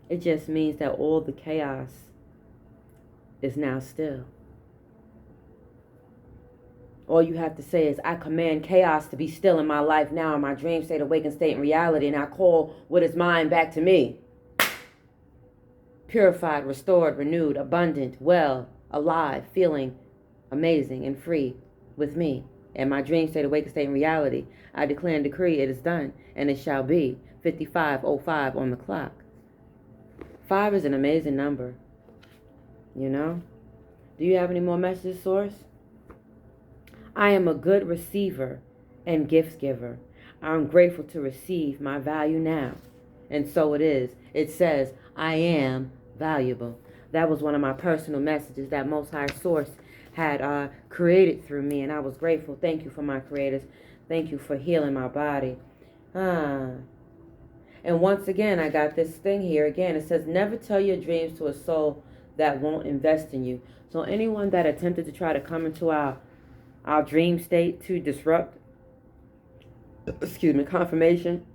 It just means that all the chaos is now still. All you have to say is, I command chaos to be still in my life now, in my dream state, awakened state, and reality, and I call what is mine back to me. purified, restored, renewed, abundant, well, alive, feeling amazing and free with me. And my dream state, awake, state in reality. I declare and decree it is done, and it shall be. 55:05 on the clock. 5 is an amazing number. You know? Do you have any more messages, Source? I am a good receiver and gift giver. I'm grateful to receive my value now. And so it is. It says, I am valuable. That was one of my personal messages that Most High Source had created through me, and I was grateful. Thank you for my creators. Thank you for healing my body. And once again, I got this thing here again. It says, never tell your dreams to a soul that won't invest in you. So anyone that attempted to try to come into our dream state to disrupt, confirmation.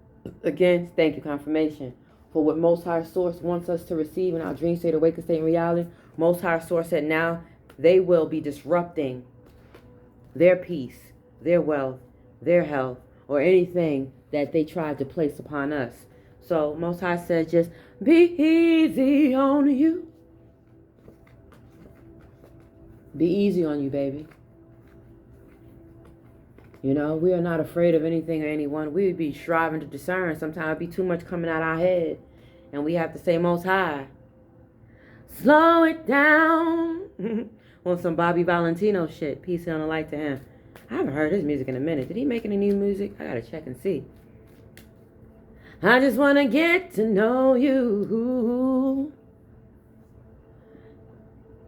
Again, thank you, confirmation. For what Most High Source wants us to receive in our dream state, awakened state, in reality. Most High Source said now they will be disrupting their peace, their wealth, their health, or anything that they tried to place upon us. So Most High said, just be easy on you. Be easy on you, baby. You know, we are not afraid of anything or anyone. We would be striving to discern. Sometimes it'd be too much coming out our head. And we have to say, Most High, slow it down. On some Bobby Valentino shit. Peace and light to him. I haven't heard his music in a minute. Did he make any new music? I gotta check and see. I just want to get to know you.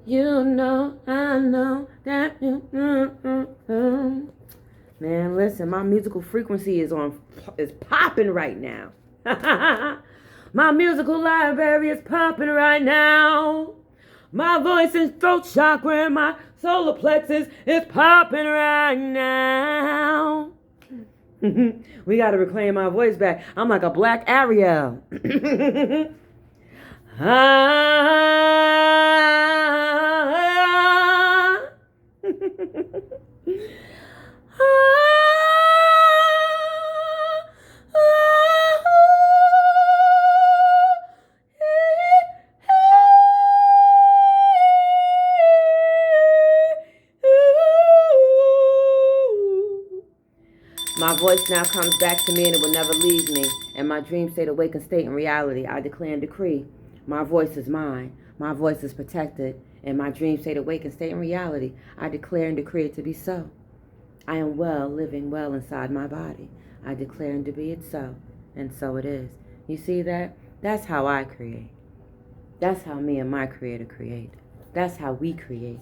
You know, I know that you. Man, listen, my musical frequency is popping right now. My musical library is popping right now. My voice and throat chakra and my solar plexus is popping right now. We got to reclaim our voice back. I'm like a black Ariel. My voice now comes back to me and it will never leave me. And my dream state, awakened state, in reality, I declare and decree. My voice is mine. My voice is protected. And my dream state, awakened state, in reality, I declare and decree it to be so. I am well, living well inside my body. I declare and decree it so. And so it is. You see that? That's how I create. That's how me and my creator create. That's how we create.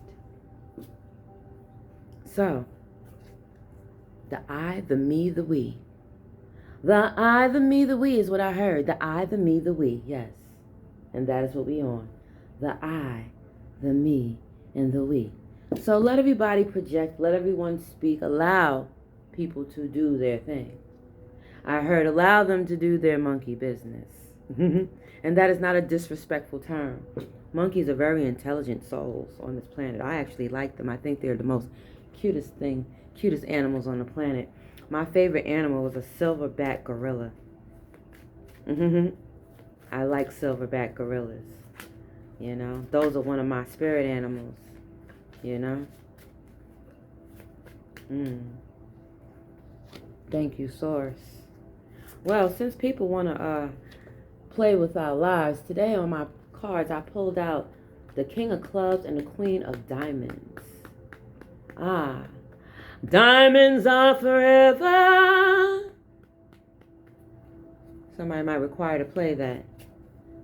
So, the I, the me, the we. The I, the me, the we is what I heard. The I, the me, the we. Yes. And that is what we on. The I, the me, and the we. So let everybody project. Let everyone speak. Allow people to do their thing. I heard allow them to do their monkey business. And that is not a disrespectful term. Monkeys are very intelligent souls on this planet. I actually like them. I think they're the most cutest animals on the planet. My favorite animal was a silverback gorilla. I like silverback gorillas. You know, those are one of my spirit animals. You know. Thank you, Source. Well, since people want to play with our lives, today on my cards I pulled out the King of Clubs and the Queen of Diamonds. Diamonds are forever. Somebody might require to play that.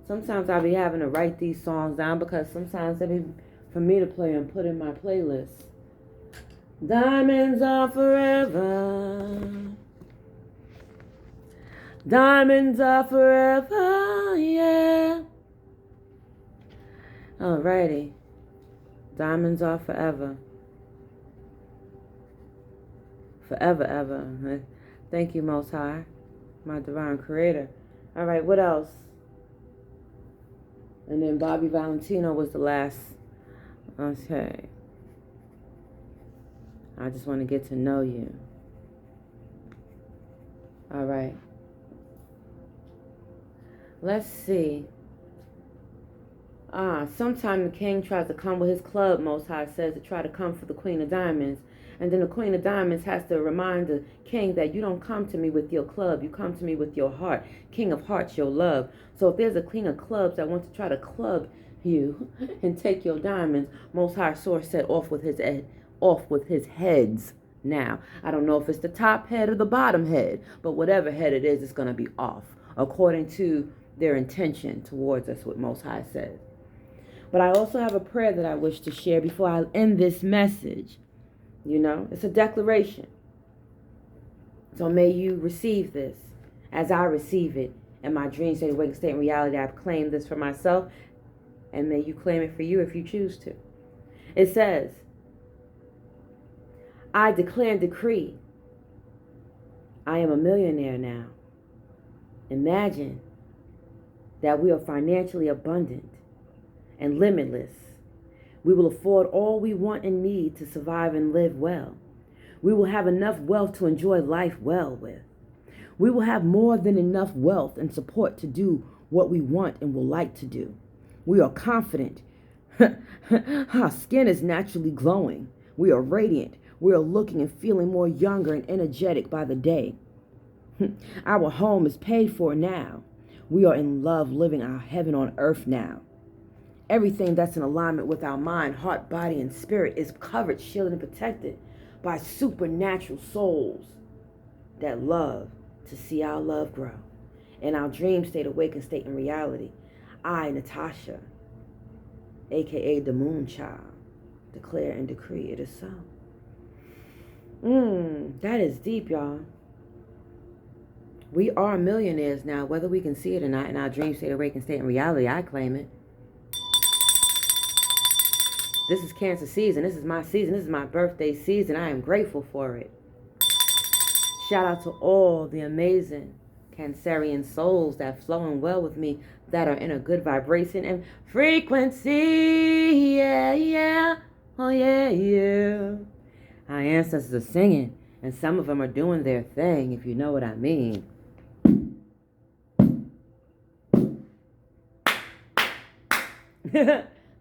Sometimes I'll be having to write these songs down because sometimes they be for me to play and put in my playlist. Diamonds are forever. Diamonds are forever, yeah. Alrighty. Diamonds are forever. Forever, ever. Thank you, Most High, my divine creator. All right, what else? And then Bobby Valentino was the last. Okay. I just want to get to know you. All right. Let's see. Sometime the king tries to come with his club, Most High says, to try to come for the Queen of Diamonds. And then the Queen of Diamonds has to remind the king that you don't come to me with your club. You come to me with your heart. King of hearts, your love. So if there's a king of clubs that wants to try to club you and take your diamonds, Most High Source said off with his heads now. I don't know if it's the top head or the bottom head, but whatever head it is, it's going to be off according to their intention towards us, what Most High says. But I also have a prayer that I wish to share before I end this message. You know, it's a declaration. So may you receive this as I receive it in my dream state, waking state, and reality. I've claimed this for myself, and may you claim it for you if you choose to. It says, I declare and decree, I am a millionaire now. Imagine that we are financially abundant and limitless. We will afford all we want and need to survive and live well. We will have enough wealth to enjoy life well with. We will have more than enough wealth and support to do what we want and will like to do. We are confident. Our skin is naturally glowing. We are radiant. We are looking and feeling more younger and energetic by the day. Our home is paid for now. We are in love, living our heaven on earth now. Everything that's in alignment with our mind, heart, body, and spirit is covered, shielded, and protected by supernatural souls that love to see our love grow. In our dream state, awakened state, and reality, I, Natasha, aka the Moon Child, declare and decree it is so. That is deep, y'all. We are millionaires now, whether we can see it or not. In our dream state, awakened state, and reality, I claim it. This is Cancer season. This is my season. This is my birthday season. I am grateful for it. Shout out to all the amazing Cancerian souls that flowing well with me, that are in a good vibration and frequency. Yeah, yeah. Oh, yeah, yeah. Our ancestors are singing, and some of them are doing their thing, if you know what I mean.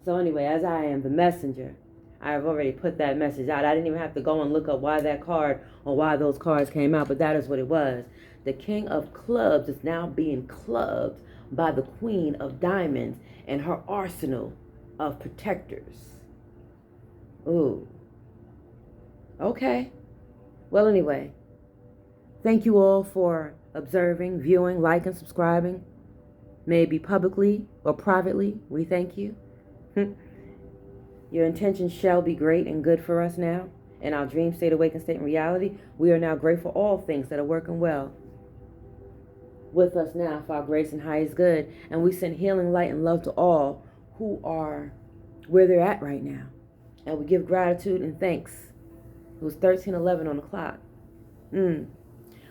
So anyway, as I am the messenger, I have already put that message out. I didn't even have to go and look up why that card or why those cards came out, but that is what it was. The King of Clubs is now being clubbed by the Queen of Diamonds and her arsenal of protectors. Ooh. Okay. Well, anyway, thank you all for observing, viewing, liking, subscribing. May it be publicly or privately. We thank you. Your intentions shall be great and good for us now. In our dream state, awakened state, and reality, we are now grateful for all things that are working well with us now for our grace and highest good. And we send healing, light, and love to all who are where they're at right now. And we give gratitude and thanks. It was 13:11 on the clock.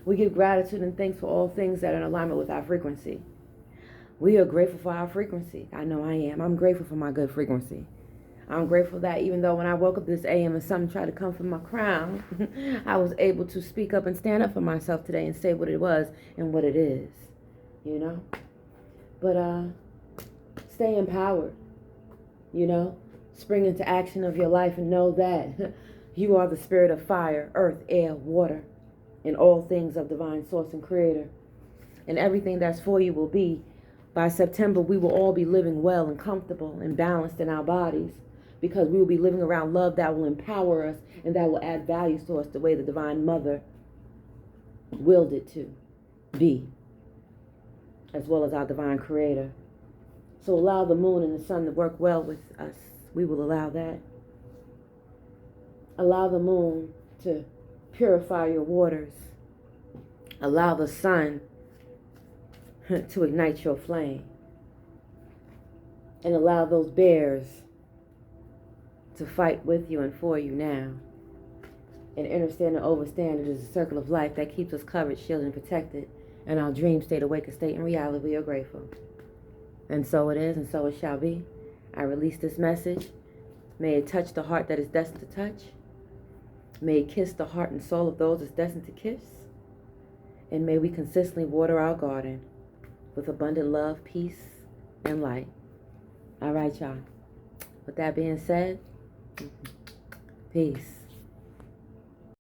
We give gratitude and thanks for all things that are in alignment with our frequency. We are grateful for our frequency. I know I am. I'm grateful for my good frequency. I'm grateful that even though when I woke up this AM and something tried to come from my crown, I was able to speak up and stand up for myself today and say what it was and what it is, you know. But stay empowered, you know. Spring into action of your life and know that you are the spirit of fire, earth, air, water, and all things of divine source and creator. And everything that's for you will be. By September, we will all be living well and comfortable and balanced in our bodies, because we will be living around love that will empower us and that will add values to us the way the Divine Mother willed it to be, as well as our Divine Creator. So allow the moon and the sun to work well with us. We will allow that. Allow the moon to purify your waters. Allow the sun to ignite your flame. And allow those bears to fight with you and for you now. And understand and overstand it is a circle of life that keeps us covered, shielded, and protected. In our dream state, awakened state, and reality, we are grateful. And so it is, and so it shall be. I release this message. May it touch the heart that is destined to touch. May it kiss the heart and soul of those it's destined to kiss. And may we consistently water our garden with abundant love, peace, and light. All right, y'all. With that being said, peace.